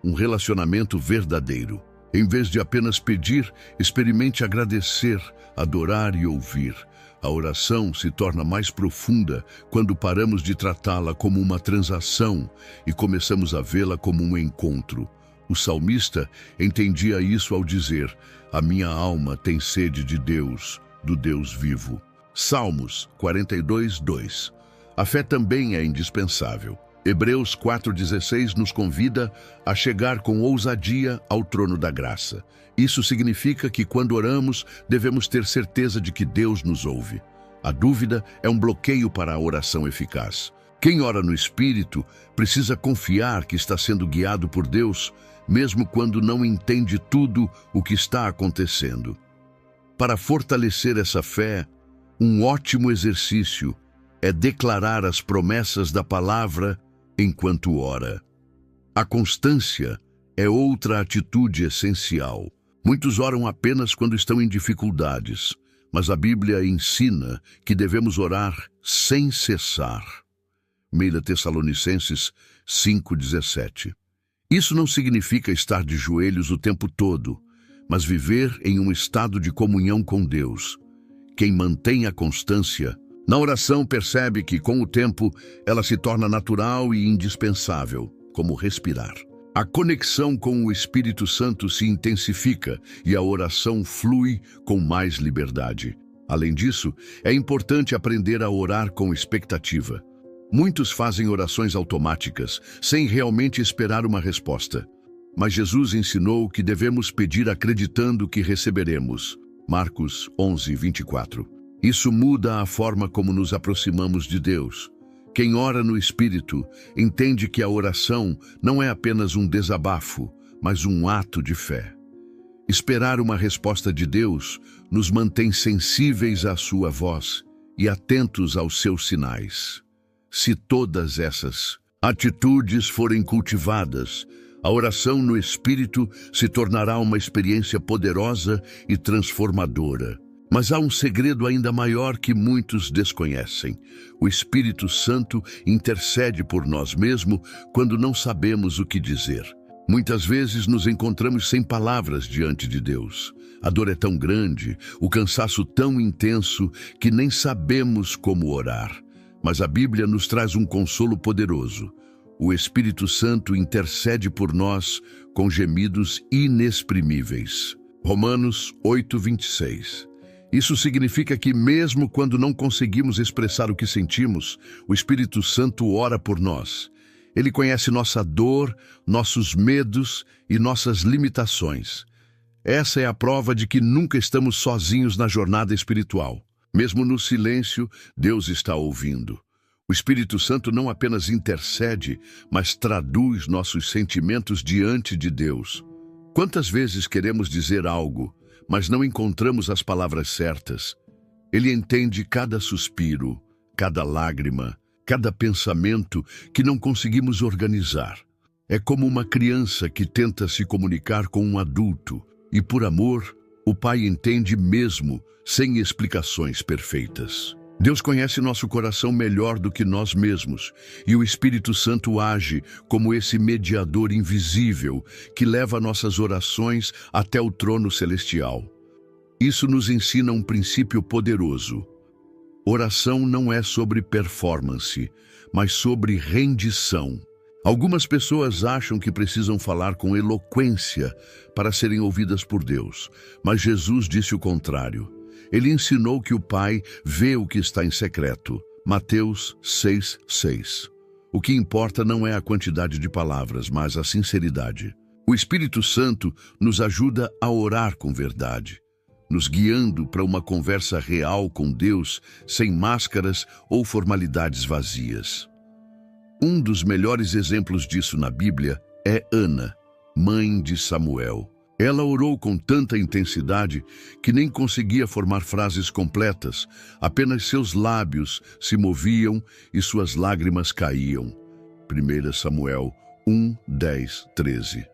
Um relacionamento verdadeiro. Em vez de apenas pedir, experimente agradecer, adorar e ouvir. A oração se torna mais profunda quando paramos de tratá-la como uma transação e começamos a vê-la como um encontro. O salmista entendia isso ao dizer: A minha alma tem sede de Deus, do Deus vivo. Salmos 42, 2. A fé também é indispensável. Hebreus 4,16 nos convida a chegar com ousadia ao trono da graça. Isso significa que quando oramos, devemos ter certeza de que Deus nos ouve. A dúvida é um bloqueio para a oração eficaz. Quem ora no Espírito precisa confiar que está sendo guiado por Deus, mesmo quando não entende tudo o que está acontecendo. Para fortalecer essa fé, um ótimo exercício é declarar as promessas da palavra enquanto ora. A constância é outra atitude essencial. Muitos oram apenas quando estão em dificuldades, mas a Bíblia ensina que devemos orar sem cessar. 1 Tessalonicenses 5,17. Isso não significa estar de joelhos o tempo todo, mas viver em um estado de comunhão com Deus. Quem mantém a constância na oração percebe que, com o tempo, ela se torna natural e indispensável, como respirar. A conexão com o Espírito Santo se intensifica e a oração flui com mais liberdade. Além disso, é importante aprender a orar com expectativa. Muitos fazem orações automáticas, sem realmente esperar uma resposta. Mas Jesus ensinou que devemos pedir acreditando que receberemos. Marcos 11, 24. Isso muda a forma como nos aproximamos de Deus. Quem ora no Espírito entende que a oração não é apenas um desabafo, mas um ato de fé. Esperar uma resposta de Deus nos mantém sensíveis à sua voz e atentos aos seus sinais. Se todas essas atitudes forem cultivadas, a oração no Espírito se tornará uma experiência poderosa e transformadora. Mas há um segredo ainda maior que muitos desconhecem. O Espírito Santo intercede por nós mesmo quando não sabemos o que dizer. Muitas vezes nos encontramos sem palavras diante de Deus. A dor é tão grande, o cansaço tão intenso, que nem sabemos como orar. Mas a Bíblia nos traz um consolo poderoso. O Espírito Santo intercede por nós com gemidos inexprimíveis. Romanos 8, 26. Isso significa que mesmo quando não conseguimos expressar o que sentimos, o Espírito Santo ora por nós. Ele conhece nossa dor, nossos medos e nossas limitações. Essa é a prova de que nunca estamos sozinhos na jornada espiritual. Mesmo no silêncio, Deus está ouvindo. O Espírito Santo não apenas intercede, mas traduz nossos sentimentos diante de Deus. Quantas vezes queremos dizer algo, mas não encontramos as palavras certas? Ele entende cada suspiro, cada lágrima, cada pensamento que não conseguimos organizar. É como uma criança que tenta se comunicar com um adulto e, por amor, O Pai entende mesmo sem explicações perfeitas. Deus conhece nosso coração melhor do que nós mesmos, e o Espírito Santo age como esse mediador invisível que leva nossas orações até o trono celestial. Isso nos ensina um princípio poderoso. Oração não é sobre performance, mas sobre rendição. Algumas pessoas acham que precisam falar com eloquência para serem ouvidas por Deus, mas Jesus disse o contrário. Ele ensinou que o Pai vê o que está em secreto. Mateus 6:6. O que importa não é a quantidade de palavras, mas a sinceridade. O Espírito Santo nos ajuda a orar com verdade, nos guiando para uma conversa real com Deus, sem máscaras ou formalidades vazias. Um dos melhores exemplos disso na Bíblia é Ana, mãe de Samuel. Ela orou com tanta intensidade que nem conseguia formar frases completas, apenas seus lábios se moviam e suas lágrimas caíam. 1 Samuel 1:10-13.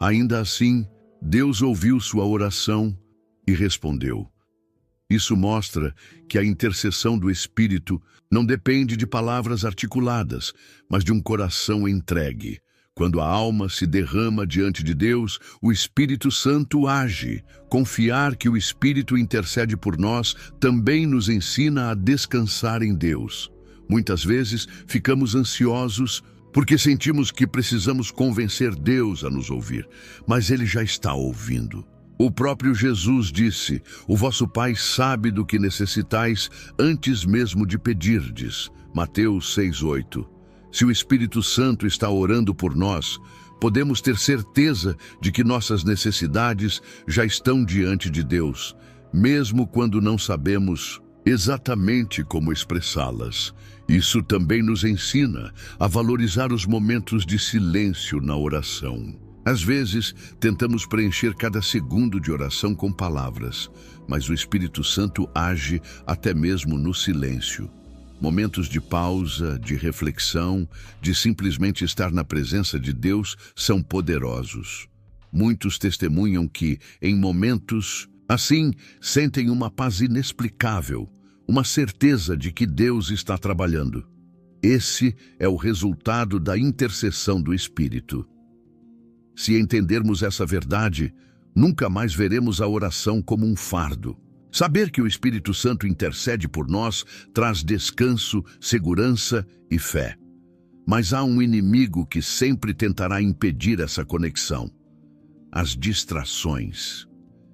Ainda assim, Deus ouviu sua oração e respondeu. Isso mostra que a intercessão do Espírito não depende de palavras articuladas, mas de um coração entregue. Quando a alma se derrama diante de Deus, o Espírito Santo age. Confiar que o Espírito intercede por nós também nos ensina a descansar em Deus. Muitas vezes ficamos ansiosos porque sentimos que precisamos convencer Deus a nos ouvir, mas Ele já está ouvindo. O próprio Jesus disse: "O vosso Pai sabe do que necessitais antes mesmo de pedirdes." Mateus 6:8. Se o Espírito Santo está orando por nós, podemos ter certeza de que nossas necessidades já estão diante de Deus, mesmo quando não sabemos exatamente como expressá-las. Isso também nos ensina a valorizar os momentos de silêncio na oração. Às vezes, tentamos preencher cada segundo de oração com palavras, mas o Espírito Santo age até mesmo no silêncio. Momentos de pausa, de reflexão, de simplesmente estar na presença de Deus são poderosos. Muitos testemunham que, em momentos assim, sentem uma paz inexplicável, uma certeza de que Deus está trabalhando. Esse é o resultado da intercessão do Espírito. Se entendermos essa verdade, nunca mais veremos a oração como um fardo. Saber que o Espírito Santo intercede por nós traz descanso, segurança e fé. Mas há um inimigo que sempre tentará impedir essa conexão: as distrações.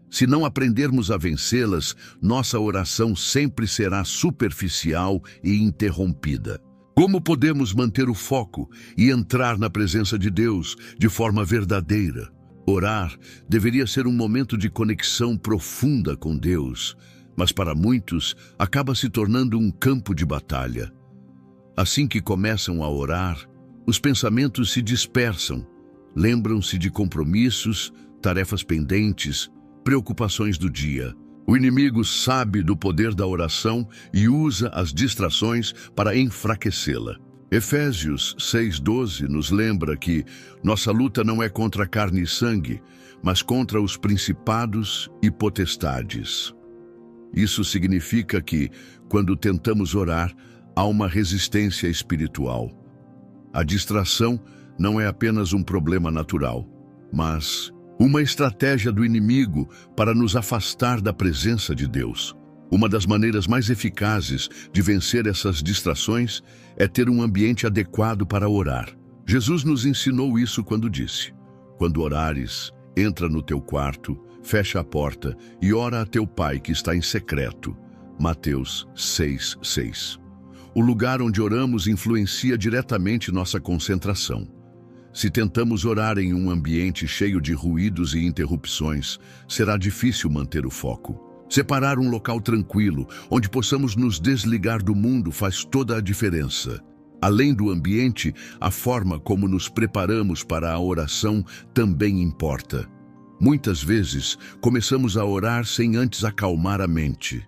Se não aprendermos a vencê-las, nossa oração sempre será superficial e interrompida. Como podemos manter o foco e entrar na presença de Deus de forma verdadeira? Orar deveria ser um momento de conexão profunda com Deus, mas para muitos acaba se tornando um campo de batalha. Assim que começam a orar, os pensamentos se dispersam, lembram-se de compromissos, tarefas pendentes, preocupações do dia. O inimigo sabe do poder da oração e usa as distrações para enfraquecê-la. Efésios 6:12 nos lembra que nossa luta não é contra carne e sangue, mas contra os principados e potestades. Isso significa que, quando tentamos orar, há uma resistência espiritual. A distração não é apenas um problema natural, mas uma estratégia do inimigo para nos afastar da presença de Deus. Uma das maneiras mais eficazes de vencer essas distrações é ter um ambiente adequado para orar. Jesus nos ensinou isso quando disse: "Quando orares, entra no teu quarto, fecha a porta e ora a teu Pai que está em secreto." Mateus 6:6. O lugar onde oramos influencia diretamente nossa concentração. Se tentamos orar em um ambiente cheio de ruídos e interrupções, será difícil manter o foco. Separar um local tranquilo, onde possamos nos desligar do mundo, faz toda a diferença. Além do ambiente, a forma como nos preparamos para a oração também importa. Muitas vezes, começamos a orar sem antes acalmar a mente.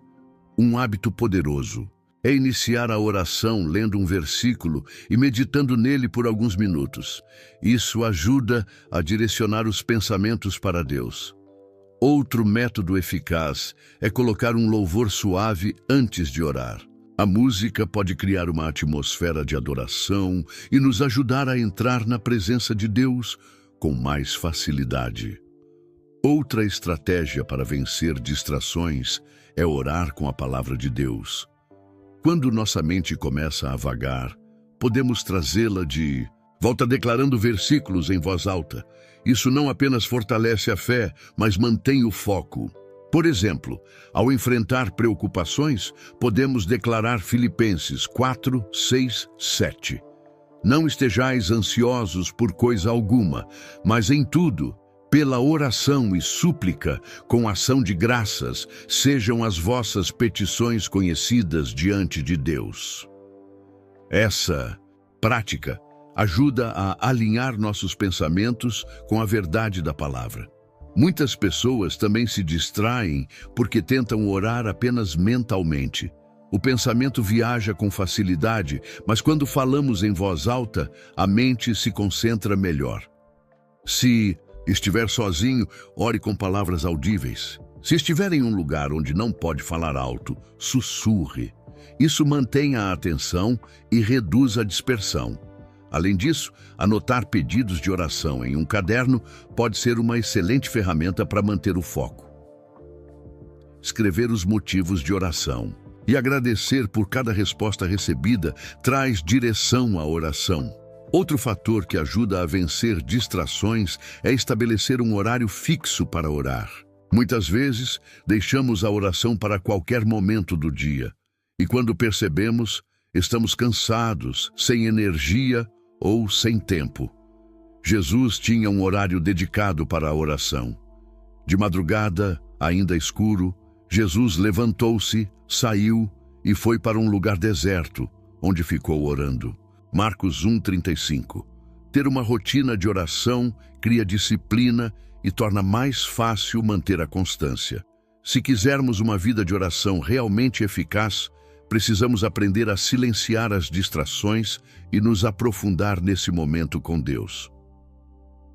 Um hábito poderoso é iniciar a oração lendo um versículo e meditando nele por alguns minutos. Isso ajuda a direcionar os pensamentos para Deus. Outro método eficaz é colocar um louvor suave antes de orar. A música pode criar uma atmosfera de adoração e nos ajudar a entrar na presença de Deus com mais facilidade. Outra estratégia para vencer distrações é orar com a palavra de Deus. Quando nossa mente começa a vagar, podemos trazê-la de volta declarando versículos em voz alta. Isso não apenas fortalece a fé, mas mantém o foco. Por exemplo, ao enfrentar preocupações, podemos declarar Filipenses 4, 6, 7. Não estejais ansiosos por coisa alguma, mas em tudo, pela oração e súplica, com ação de graças, sejam as vossas petições conhecidas diante de Deus. Essa prática ajuda a alinhar nossos pensamentos com a verdade da palavra. Muitas pessoas também se distraem porque tentam orar apenas mentalmente. O pensamento viaja com facilidade, mas quando falamos em voz alta, a mente se concentra melhor. Se estiver sozinho, ore com palavras audíveis. Se estiver em um lugar onde não pode falar alto, sussurre. Isso mantém a atenção e reduz a dispersão. Além disso, anotar pedidos de oração em um caderno pode ser uma excelente ferramenta para manter o foco. Escrever os motivos de oração e agradecer por cada resposta recebida traz direção à oração. Outro fator que ajuda a vencer distrações é estabelecer um horário fixo para orar. Muitas vezes, deixamos a oração para qualquer momento do dia. E quando percebemos, estamos cansados, sem energia ou sem tempo. Jesus tinha um horário dedicado para a oração. De madrugada, ainda escuro, Jesus levantou-se, saiu e foi para um lugar deserto, onde ficou orando. Marcos 1:35. Ter uma rotina de oração cria disciplina e torna mais fácil manter a constância. Se quisermos uma vida de oração realmente eficaz, precisamos aprender a silenciar as distrações e nos aprofundar nesse momento com Deus.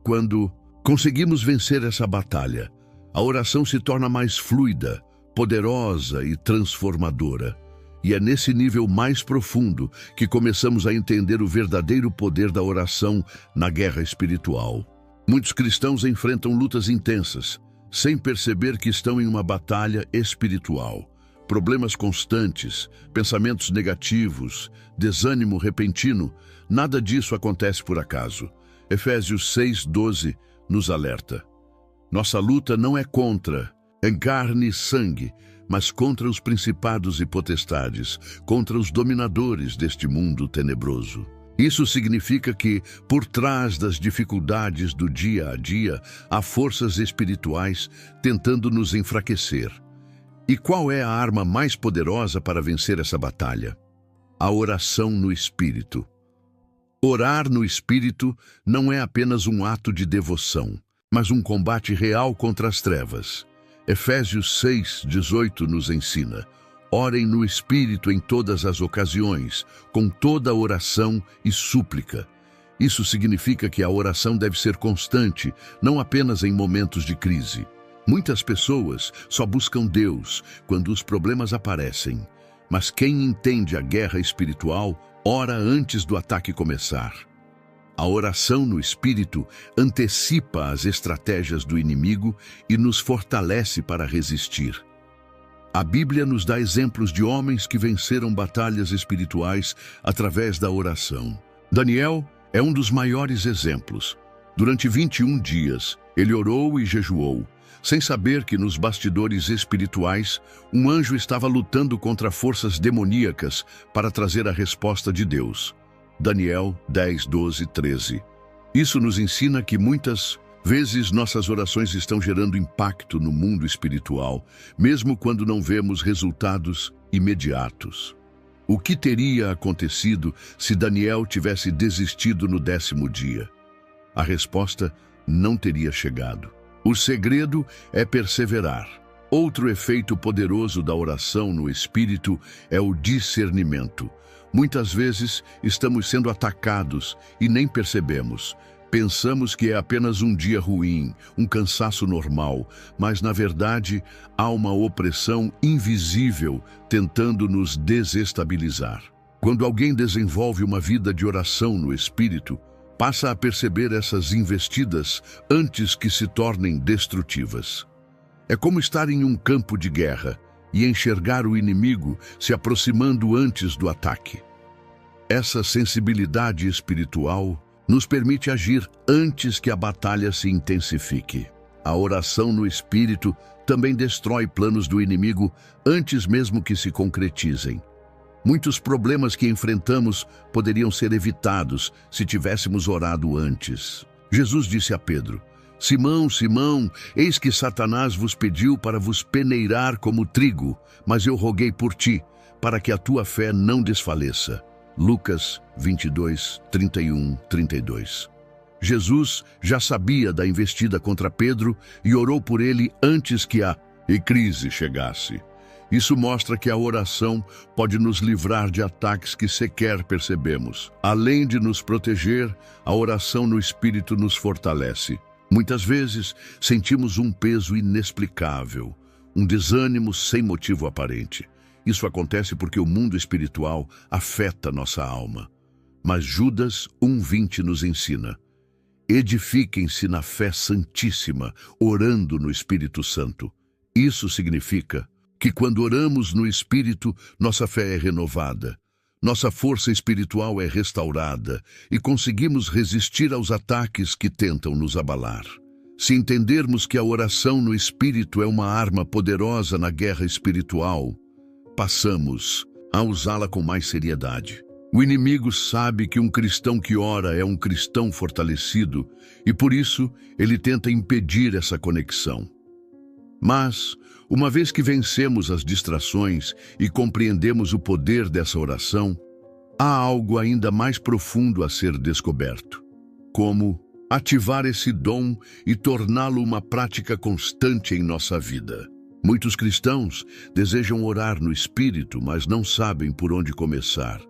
Quando conseguimos vencer essa batalha, a oração se torna mais fluida, poderosa e transformadora. E é nesse nível mais profundo que começamos a entender o verdadeiro poder da oração na guerra espiritual. Muitos cristãos enfrentam lutas intensas, sem perceber que estão em uma batalha espiritual. Problemas constantes, pensamentos negativos, desânimo repentino, nada disso acontece por acaso. Efésios 6:12 nos alerta. Nossa luta não é contra carne e sangue, mas contra os principados e potestades, contra os dominadores deste mundo tenebroso. Isso significa que, por trás das dificuldades do dia a dia, há forças espirituais tentando nos enfraquecer. E qual é a arma mais poderosa para vencer essa batalha? A oração no Espírito. Orar no Espírito não é apenas um ato de devoção, mas um combate real contra as trevas. Efésios 6:18 nos ensina: orem no Espírito em todas as ocasiões, com toda oração e súplica. Isso significa que a oração deve ser constante, não apenas em momentos de crise. Muitas pessoas só buscam Deus quando os problemas aparecem, mas quem entende a guerra espiritual ora antes do ataque começar. A oração no Espírito antecipa as estratégias do inimigo e nos fortalece para resistir. A Bíblia nos dá exemplos de homens que venceram batalhas espirituais através da oração. Daniel é um dos maiores exemplos. Durante 21 dias, ele orou e jejuou, sem saber que nos bastidores espirituais, um anjo estava lutando contra forças demoníacas para trazer a resposta de Deus. Daniel 10:12-13. Isso nos ensina que muitas vezes nossas orações estão gerando impacto no mundo espiritual, mesmo quando não vemos resultados imediatos. O que teria acontecido se Daniel tivesse desistido no 10º dia? A resposta não teria chegado. O segredo é perseverar. Outro efeito poderoso da oração no Espírito é o discernimento. Muitas vezes estamos sendo atacados e nem percebemos. Pensamos que é apenas um dia ruim, um cansaço normal, mas na verdade há uma opressão invisível tentando nos desestabilizar. Quando alguém desenvolve uma vida de oração no Espírito, passa a perceber essas investidas antes que se tornem destrutivas. É como estar em um campo de guerra e enxergar o inimigo se aproximando antes do ataque. Essa sensibilidade espiritual nos permite agir antes que a batalha se intensifique. A oração no Espírito também destrói planos do inimigo antes mesmo que se concretizem. Muitos problemas que enfrentamos poderiam ser evitados se tivéssemos orado antes. Jesus disse a Pedro: Simão, Simão, eis que Satanás vos pediu para vos peneirar como trigo, mas eu roguei por ti, para que a tua fé não desfaleça. Lucas 22, 31, 32. Jesus já sabia da investida contra Pedro e orou por ele antes que a crise chegasse. Isso mostra que a oração pode nos livrar de ataques que sequer percebemos. Além de nos proteger, a oração no Espírito nos fortalece. Muitas vezes sentimos um peso inexplicável, um desânimo sem motivo aparente. Isso acontece porque o mundo espiritual afeta nossa alma. Mas Judas 1:20 nos ensina: edifiquem-se na fé santíssima, orando no Espírito Santo. Isso significa que quando oramos no Espírito, nossa fé é renovada, nossa força espiritual é restaurada e conseguimos resistir aos ataques que tentam nos abalar. Se entendermos que a oração no Espírito é uma arma poderosa na guerra espiritual, passamos a usá-la com mais seriedade. O inimigo sabe que um cristão que ora é um cristão fortalecido e, por isso, ele tenta impedir essa conexão. Mas, uma vez que vencemos as distrações e compreendemos o poder dessa oração, há algo ainda mais profundo a ser descoberto. Como ativar esse dom e torná-lo uma prática constante em nossa vida. Muitos cristãos desejam orar no Espírito, mas não sabem por onde começar.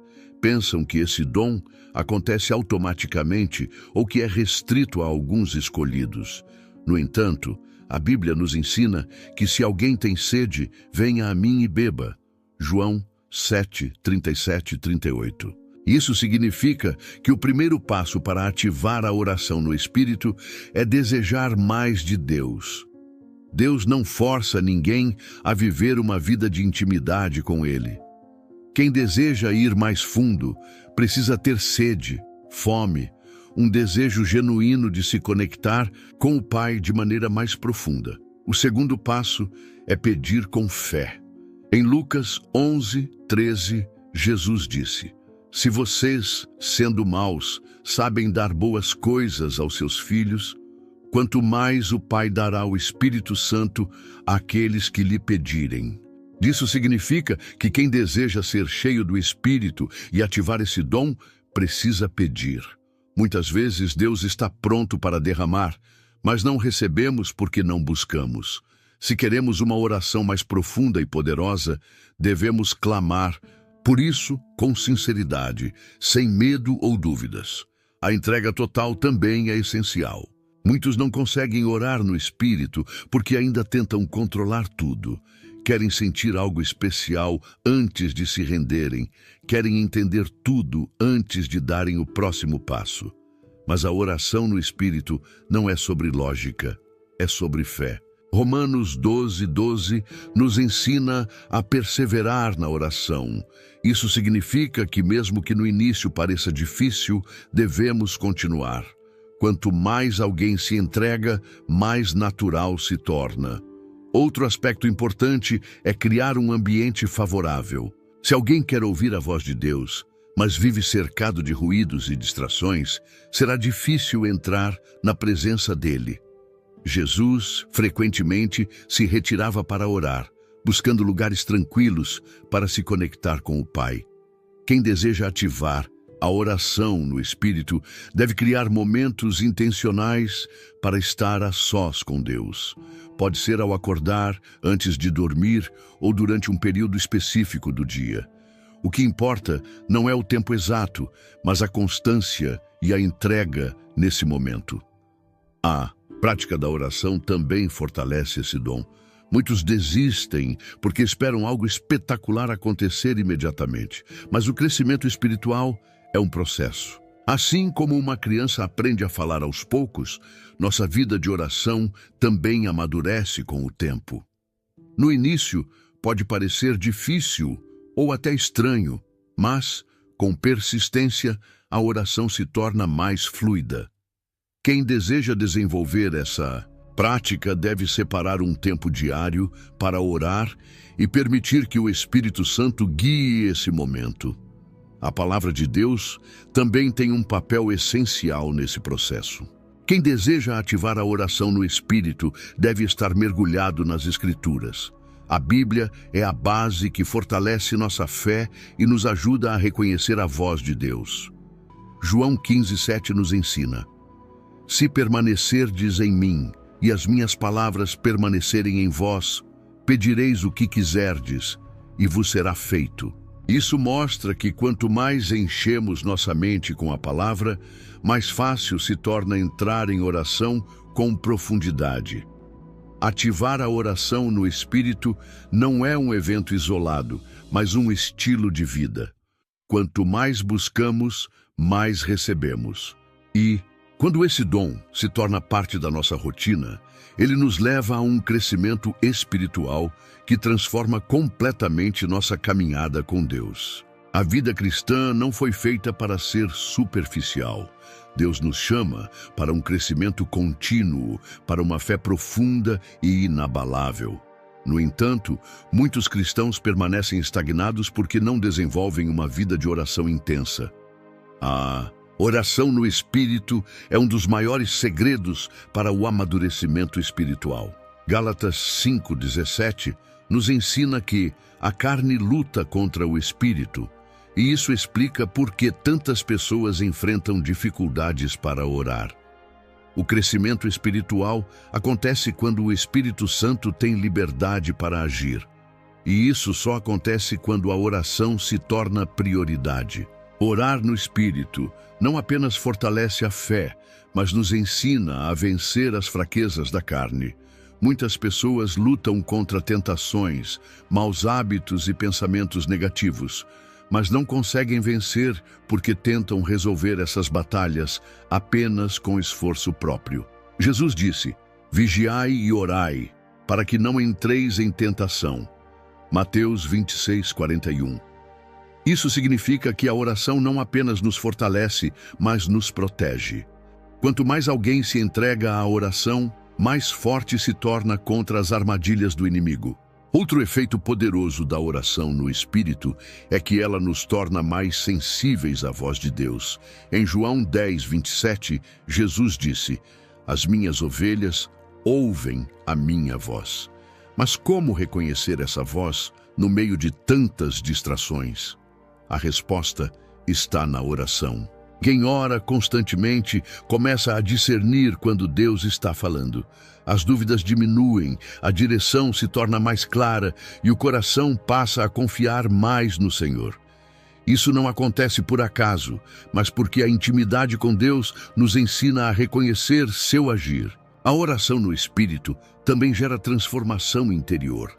Pensam que esse dom acontece automaticamente ou que é restrito a alguns escolhidos. No entanto, a Bíblia nos ensina que se alguém tem sede, venha a mim e beba. João 7, 37 e 38. Isso significa que o primeiro passo para ativar a oração no Espírito é desejar mais de Deus. Deus não força ninguém a viver uma vida de intimidade com Ele. Quem deseja ir mais fundo precisa ter sede, fome, um desejo genuíno de se conectar com o Pai de maneira mais profunda. O segundo passo é pedir com fé. Em Lucas 11, 13, Jesus disse: se vocês, sendo maus, sabem dar boas coisas aos seus filhos, quanto mais o Pai dará o Espírito Santo àqueles que lhe pedirem. Isso significa que quem deseja ser cheio do Espírito e ativar esse dom, precisa pedir. Muitas vezes Deus está pronto para derramar, mas não recebemos porque não buscamos. Se queremos uma oração mais profunda e poderosa, devemos clamar, por isso, com sinceridade, sem medo ou dúvidas. A entrega total também é essencial. Muitos não conseguem orar no Espírito porque ainda tentam controlar tudo. Querem sentir algo especial antes de se renderem. Querem entender tudo antes de darem o próximo passo. Mas a oração no Espírito não é sobre lógica, é sobre fé. Romanos 12, 12 nos ensina a perseverar na oração. Isso significa que mesmo que no início pareça difícil, devemos continuar. Quanto mais alguém se entrega, mais natural se torna. Outro aspecto importante é criar um ambiente favorável. Se alguém quer ouvir a voz de Deus, mas vive cercado de ruídos e distrações, será difícil entrar na presença dele. Jesus, frequentemente, se retirava para orar, buscando lugares tranquilos para se conectar com o Pai. Quem deseja ativar a oração no Espírito deve criar momentos intencionais para estar a sós com Deus. Pode ser ao acordar, antes de dormir ou durante um período específico do dia. O que importa não é o tempo exato, mas a constância e a entrega nesse momento. A prática da oração também fortalece esse dom. Muitos desistem porque esperam algo espetacular acontecer imediatamente, mas o crescimento espiritual é um processo. Assim como uma criança aprende a falar aos poucos, nossa vida de oração também amadurece com o tempo. No início, pode parecer difícil ou até estranho, mas, com persistência, a oração se torna mais fluida. Quem deseja desenvolver essa prática deve separar um tempo diário para orar e permitir que o Espírito Santo guie esse momento. A palavra de Deus também tem um papel essencial nesse processo. Quem deseja ativar a oração no Espírito deve estar mergulhado nas Escrituras. A Bíblia é a base que fortalece nossa fé e nos ajuda a reconhecer a voz de Deus. João 15:7 nos ensina: Se permanecerdes em mim e as minhas palavras permanecerem em vós, pedireis o que quiserdes e vos será feito. Isso mostra que quanto mais enchemos nossa mente com a palavra, mais fácil se torna entrar em oração com profundidade. Ativar a oração no Espírito não é um evento isolado, mas um estilo de vida. Quanto mais buscamos, mais recebemos. E, quando esse dom se torna parte da nossa rotina, ele nos leva a um crescimento espiritual que transforma completamente nossa caminhada com Deus. A vida cristã não foi feita para ser superficial. Deus nos chama para um crescimento contínuo, para uma fé profunda e inabalável. No entanto, muitos cristãos permanecem estagnados porque não desenvolvem uma vida de oração intensa. A oração no Espírito é um dos maiores segredos para o amadurecimento espiritual. Gálatas 5:17 nos ensina que a carne luta contra o Espírito, e isso explica por que tantas pessoas enfrentam dificuldades para orar. O crescimento espiritual acontece quando o Espírito Santo tem liberdade para agir. E isso só acontece quando a oração se torna prioridade. Orar no Espírito não apenas fortalece a fé, mas nos ensina a vencer as fraquezas da carne. Muitas pessoas lutam contra tentações, maus hábitos e pensamentos negativos, mas não conseguem vencer porque tentam resolver essas batalhas apenas com esforço próprio. Jesus disse: vigiai e orai, para que não entreis em tentação. Mateus 26:41. Isso significa que a oração não apenas nos fortalece, mas nos protege. Quanto mais alguém se entrega à oração, mais forte se torna contra as armadilhas do inimigo. Outro efeito poderoso da oração no Espírito é que ela nos torna mais sensíveis à voz de Deus. Em João 10:27, Jesus disse: As minhas ovelhas ouvem a minha voz. Mas como reconhecer essa voz no meio de tantas distrações? A resposta está na oração. Quem ora constantemente começa a discernir quando Deus está falando. As dúvidas diminuem, a direção se torna mais clara e o coração passa a confiar mais no Senhor. Isso não acontece por acaso, mas porque a intimidade com Deus nos ensina a reconhecer seu agir. A oração no Espírito também gera transformação interior.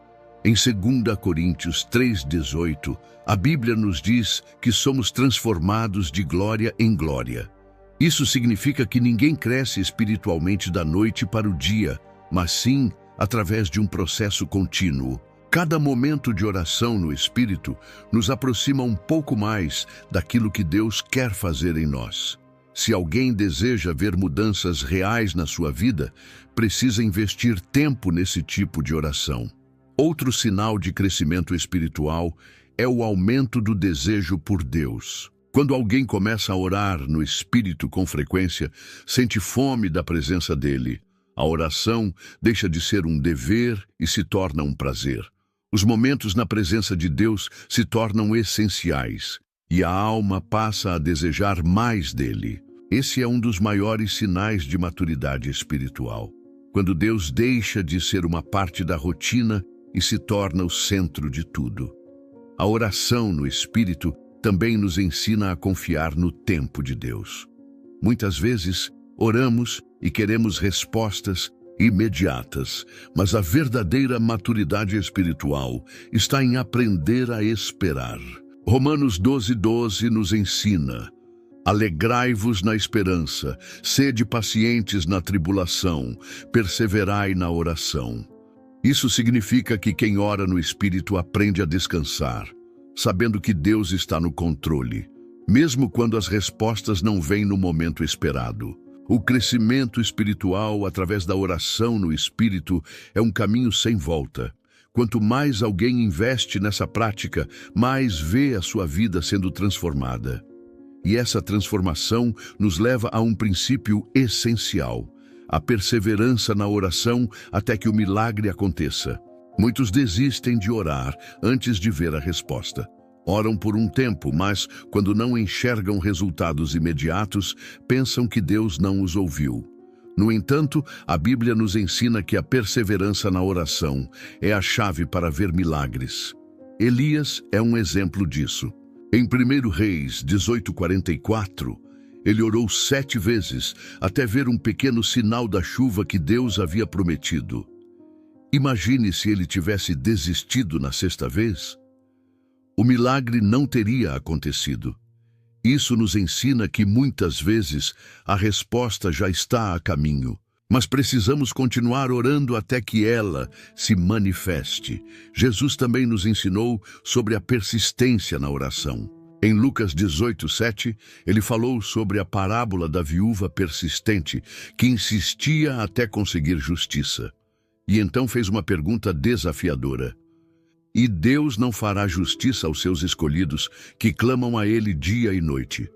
Em 2 Coríntios 3:18, a Bíblia nos diz que somos transformados de glória em glória. Isso significa que ninguém cresce espiritualmente da noite para o dia, mas sim através de um processo contínuo. Cada momento de oração no Espírito nos aproxima um pouco mais daquilo que Deus quer fazer em nós. Se alguém deseja ver mudanças reais na sua vida, precisa investir tempo nesse tipo de oração. Outro sinal de crescimento espiritual é o aumento do desejo por Deus. Quando alguém começa a orar no Espírito com frequência, sente fome da presença dele. A oração deixa de ser um dever e se torna um prazer. Os momentos na presença de Deus se tornam essenciais e a alma passa a desejar mais dele. Esse é um dos maiores sinais de maturidade espiritual. Quando Deus deixa de ser uma parte da rotina e se torna o centro de tudo. A oração no Espírito também nos ensina a confiar no tempo de Deus. Muitas vezes, Oramos e queremos respostas imediatas, mas a verdadeira maturidade espiritual está em aprender a esperar. Romanos 12:12 nos ensina: alegrai-vos na esperança, sede pacientes na tribulação, perseverai na oração. Isso significa que quem ora no Espírito aprende a descansar, sabendo que Deus está no controle, mesmo quando as respostas não vêm no momento esperado. O crescimento espiritual através da oração no Espírito é um caminho sem volta. Quanto mais alguém investe nessa prática, mais vê a sua vida sendo transformada. E essa transformação nos leva a um princípio essencial: a perseverança na oração até que o milagre aconteça. Muitos desistem de orar antes de ver a resposta. Oram por um tempo, mas, quando não enxergam resultados imediatos, pensam que Deus não os ouviu. No entanto, a Bíblia nos ensina que a perseverança na oração é a chave para ver milagres. Elias é um exemplo disso. Em 1 Reis 18:44, ele orou 7 vezes até ver um pequeno sinal da chuva que Deus havia prometido. Imagine se ele tivesse desistido na 6ª vez. O milagre não teria acontecido. Isso nos ensina que muitas vezes a resposta já está a caminho, mas precisamos continuar orando até que ela se manifeste. Jesus também nos ensinou sobre a persistência na oração. Em Lucas 18:7, ele falou sobre a parábola da viúva persistente, que insistia até conseguir justiça. E então fez uma pergunta desafiadora: e Deus não fará justiça aos seus escolhidos, que clamam a Ele dia e noite?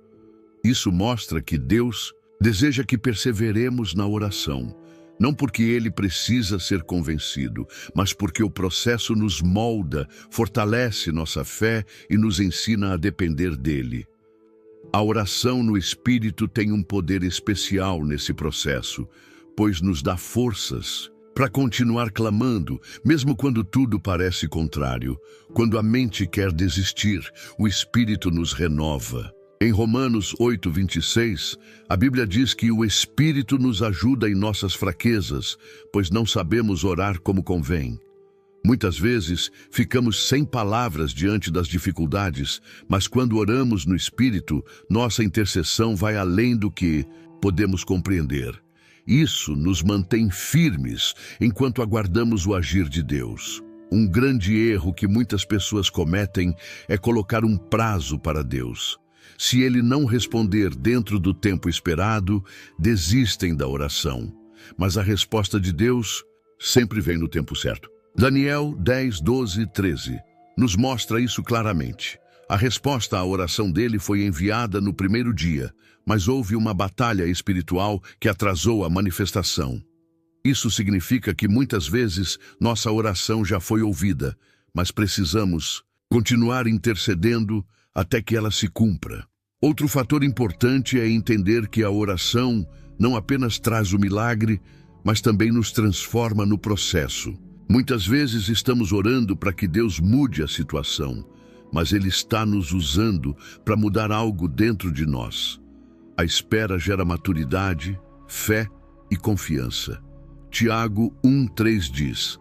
Isso mostra que Deus deseja que perseveremos na oração, não porque Ele precisa ser convencido, mas porque o processo nos molda, fortalece nossa fé e nos ensina a depender dEle. A oração no Espírito tem um poder especial nesse processo, pois nos dá forças para continuar clamando, mesmo quando tudo parece contrário. Quando a mente quer desistir, o Espírito nos renova. Em Romanos 8:26, a Bíblia diz que o Espírito nos ajuda em nossas fraquezas, pois não sabemos orar como convém. Muitas vezes, ficamos sem palavras diante das dificuldades, mas quando oramos no Espírito, nossa intercessão vai além do que podemos compreender. Isso nos mantém firmes enquanto aguardamos o agir de Deus. Um grande erro que muitas pessoas cometem é colocar um prazo para Deus. Se Ele não responder dentro do tempo esperado, desistem da oração. Mas a resposta de Deus sempre vem no tempo certo. Daniel 10:12-13 nos mostra isso claramente. A resposta à oração dele foi enviada no primeiro dia, mas houve uma batalha espiritual que atrasou a manifestação. Isso significa que muitas vezes nossa oração já foi ouvida, mas precisamos continuar intercedendo até que ela se cumpra. Outro fator importante é entender que a oração não apenas traz o milagre, mas também nos transforma no processo. Muitas vezes estamos orando para que Deus mude a situação, mas Ele está nos usando para mudar algo dentro de nós. A espera gera maturidade, fé e confiança. Tiago 1:3 diz: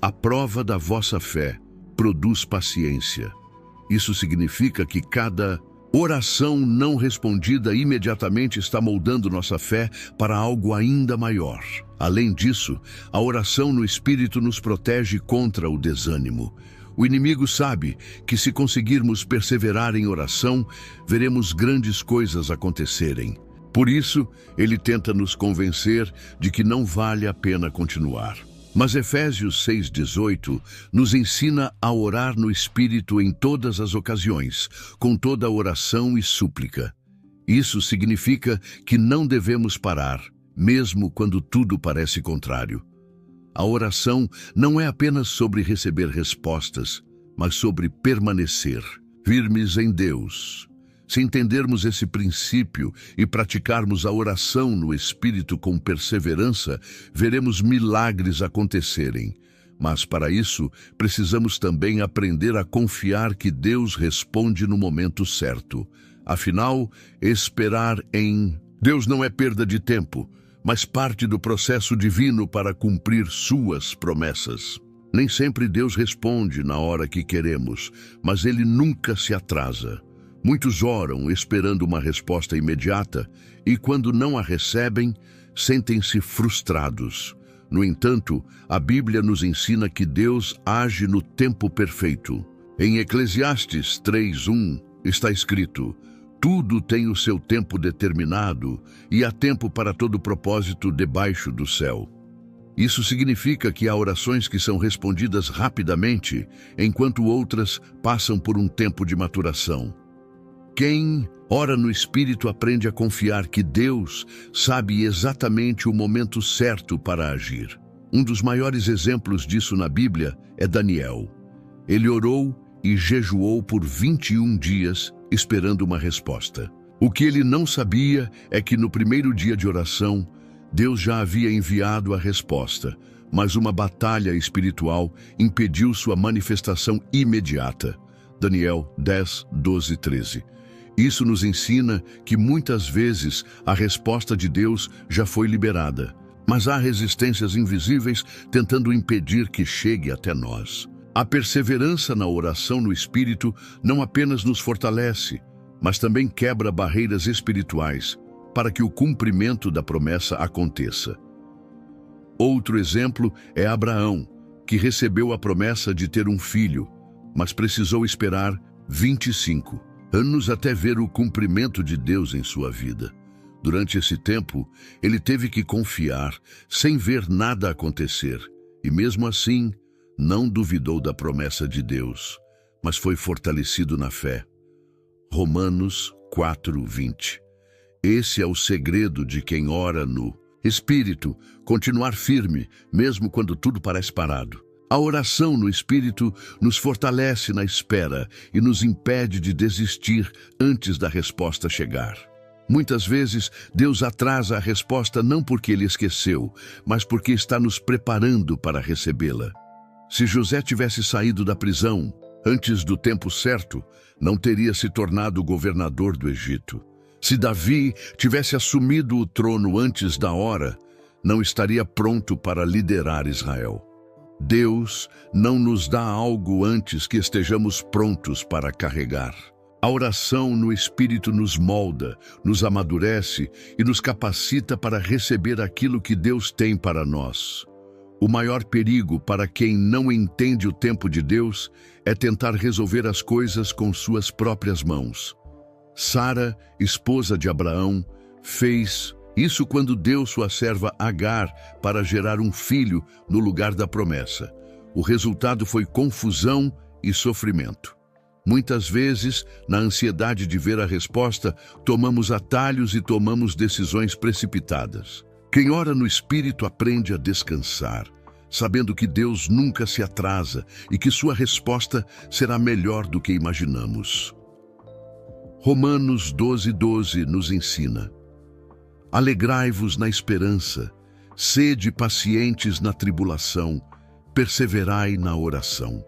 a prova da vossa fé produz paciência. Isso significa que cada oração não respondida imediatamente está moldando nossa fé para algo ainda maior. Além disso, a oração no Espírito nos protege contra o desânimo. O inimigo sabe que se conseguirmos perseverar em oração, veremos grandes coisas acontecerem. Por isso, ele tenta nos convencer de que não vale a pena continuar. Mas Efésios 6:18 nos ensina a orar no Espírito em todas as ocasiões, com toda oração e súplica. Isso significa que não devemos parar, mesmo quando tudo parece contrário. A oração não é apenas sobre receber respostas, mas sobre permanecer firmes em Deus. Se entendermos esse princípio e praticarmos a oração no Espírito com perseverança, veremos milagres acontecerem. Mas para isso, precisamos também aprender a confiar que Deus responde no momento certo. Afinal, esperar em Deus não é perda de tempo, mas parte do processo divino para cumprir suas promessas. Nem sempre Deus responde na hora que queremos, mas Ele nunca se atrasa. Muitos oram esperando uma resposta imediata e, quando não a recebem, sentem-se frustrados. No entanto, a Bíblia nos ensina que Deus age no tempo perfeito. Em Eclesiastes 3:1 está escrito: tudo tem o seu tempo determinado e há tempo para todo propósito debaixo do céu. Isso significa que há orações que são respondidas rapidamente, enquanto outras passam por um tempo de maturação. Quem ora no Espírito aprende a confiar que Deus sabe exatamente o momento certo para agir. Um dos maiores exemplos disso na Bíblia é Daniel. Ele orou e jejuou por 21 dias, esperando uma resposta. O que ele não sabia é que no primeiro dia de oração, Deus já havia enviado a resposta, mas uma batalha espiritual impediu sua manifestação imediata. Daniel 10, 12, 13. Isso nos ensina que muitas vezes a resposta de Deus já foi liberada, mas há resistências invisíveis tentando impedir que chegue até nós. A perseverança na oração no Espírito não apenas nos fortalece, mas também quebra barreiras espirituais para que o cumprimento da promessa aconteça. Outro exemplo é Abraão, que recebeu a promessa de ter um filho, mas precisou esperar 25 anos até ver o cumprimento de Deus em sua vida. Durante esse tempo, ele teve que confiar, sem ver nada acontecer, e mesmo assim, não duvidou da promessa de Deus, mas foi fortalecido na fé. Romanos 4:20. Esse é o segredo de quem ora no Espírito, continuar firme, mesmo quando tudo parece parado. A oração no Espírito nos fortalece na espera e nos impede de desistir antes da resposta chegar. Muitas vezes, Deus atrasa a resposta não porque Ele esqueceu, mas porque está nos preparando para recebê-la. Se José tivesse saído da prisão antes do tempo certo, não teria se tornado governador do Egito. Se Davi tivesse assumido o trono antes da hora, não estaria pronto para liderar Israel. Deus não nos dá algo antes que estejamos prontos para carregar. A oração no Espírito nos molda, nos amadurece e nos capacita para receber aquilo que Deus tem para nós. O maior perigo para quem não entende o tempo de Deus é tentar resolver as coisas com suas próprias mãos. Sara, esposa de Abraão, fez isso quando deu sua serva Agar para gerar um filho no lugar da promessa. O resultado foi confusão e sofrimento. Muitas vezes, na ansiedade de ver a resposta, tomamos atalhos e tomamos decisões precipitadas. Quem ora no Espírito aprende a descansar, sabendo que Deus nunca se atrasa e que sua resposta será melhor do que imaginamos. Romanos 12:12 nos ensina: alegrai-vos na esperança, sede pacientes na tribulação, perseverai na oração.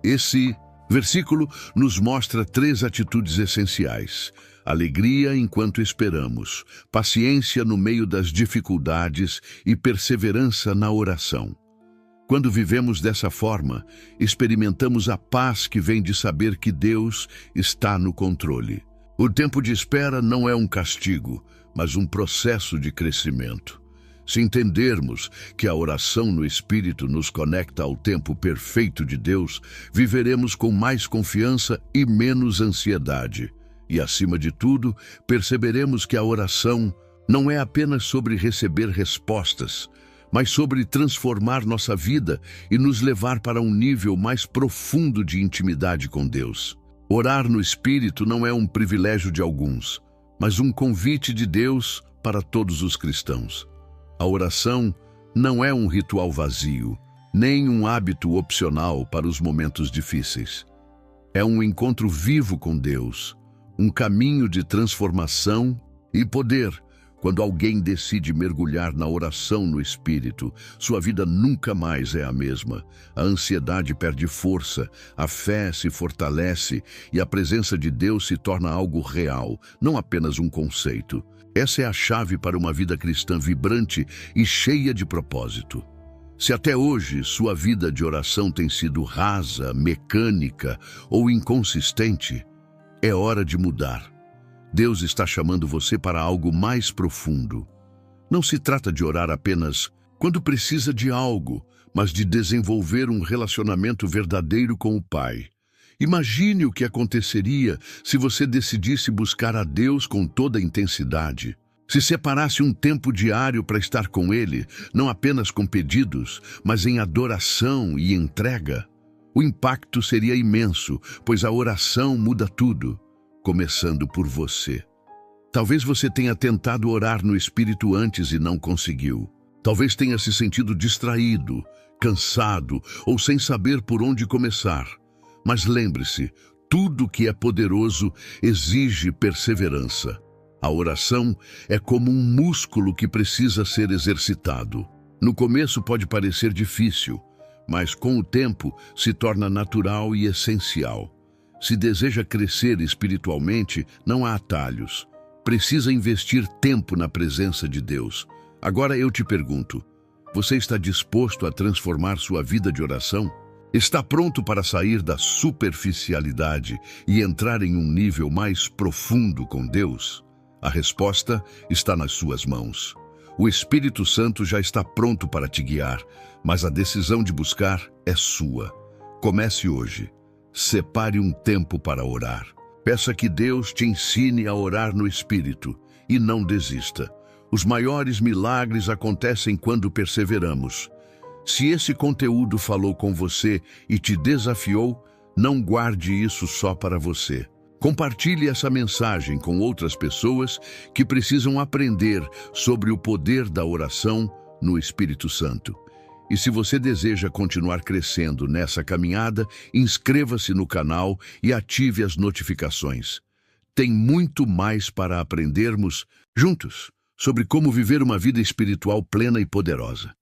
Esse versículo nos mostra 3 atitudes essenciais: alegria enquanto esperamos, paciência no meio das dificuldades e perseverança na oração. Quando vivemos dessa forma, experimentamos a paz que vem de saber que Deus está no controle. O tempo de espera não é um castigo, mas um processo de crescimento. Se entendermos que a oração no Espírito nos conecta ao tempo perfeito de Deus, viveremos com mais confiança e menos ansiedade. E, acima de tudo, perceberemos que a oração não é apenas sobre receber respostas, mas sobre transformar nossa vida e nos levar para um nível mais profundo de intimidade com Deus. Orar no Espírito não é um privilégio de alguns, mas um convite de Deus para todos os cristãos. A oração não é um ritual vazio, nem um hábito opcional para os momentos difíceis. É um encontro vivo com Deus, um caminho de transformação e poder, Quando alguém decide mergulhar na oração no Espírito, sua vida nunca mais é a mesma. A ansiedade perde força, a fé se fortalece e a presença de Deus se torna algo real, não apenas um conceito. Essa é a chave para uma vida cristã vibrante e cheia de propósito. Se até hoje sua vida de oração tem sido rasa, mecânica ou inconsistente, é hora de mudar. Deus está chamando você para algo mais profundo. Não se trata de orar apenas quando precisa de algo, mas de desenvolver um relacionamento verdadeiro com o Pai. Imagine o que aconteceria se você decidisse buscar a Deus com toda a intensidade. Se separasse um tempo diário para estar com Ele, não apenas com pedidos, mas em adoração e entrega. O impacto seria imenso, pois a oração muda tudo, começando por você. Talvez você tenha tentado orar no Espírito antes e não conseguiu. Talvez tenha se sentido distraído, cansado ou sem saber por onde começar. Mas lembre-se, tudo que é poderoso exige perseverança. A oração é como um músculo que precisa ser exercitado. No começo pode parecer difícil, mas com o tempo se torna natural e essencial. Se deseja crescer espiritualmente, não há atalhos. Precisa investir tempo na presença de Deus. Agora eu te pergunto, você está disposto a transformar sua vida de oração? Está pronto para sair da superficialidade e entrar em um nível mais profundo com Deus? A resposta está nas suas mãos. O Espírito Santo já está pronto para te guiar, mas a decisão de buscar é sua. Comece hoje. Separe um tempo para orar. Peça que Deus te ensine a orar no Espírito e não desista. Os maiores milagres acontecem quando perseveramos. Se esse conteúdo falou com você e te desafiou, não guarde isso só para você. Compartilhe essa mensagem com outras pessoas que precisam aprender sobre o poder da oração no Espírito Santo. E se você deseja continuar crescendo nessa caminhada, inscreva-se no canal e ative as notificações. Tem muito mais para aprendermos juntos sobre como viver uma vida espiritual plena e poderosa.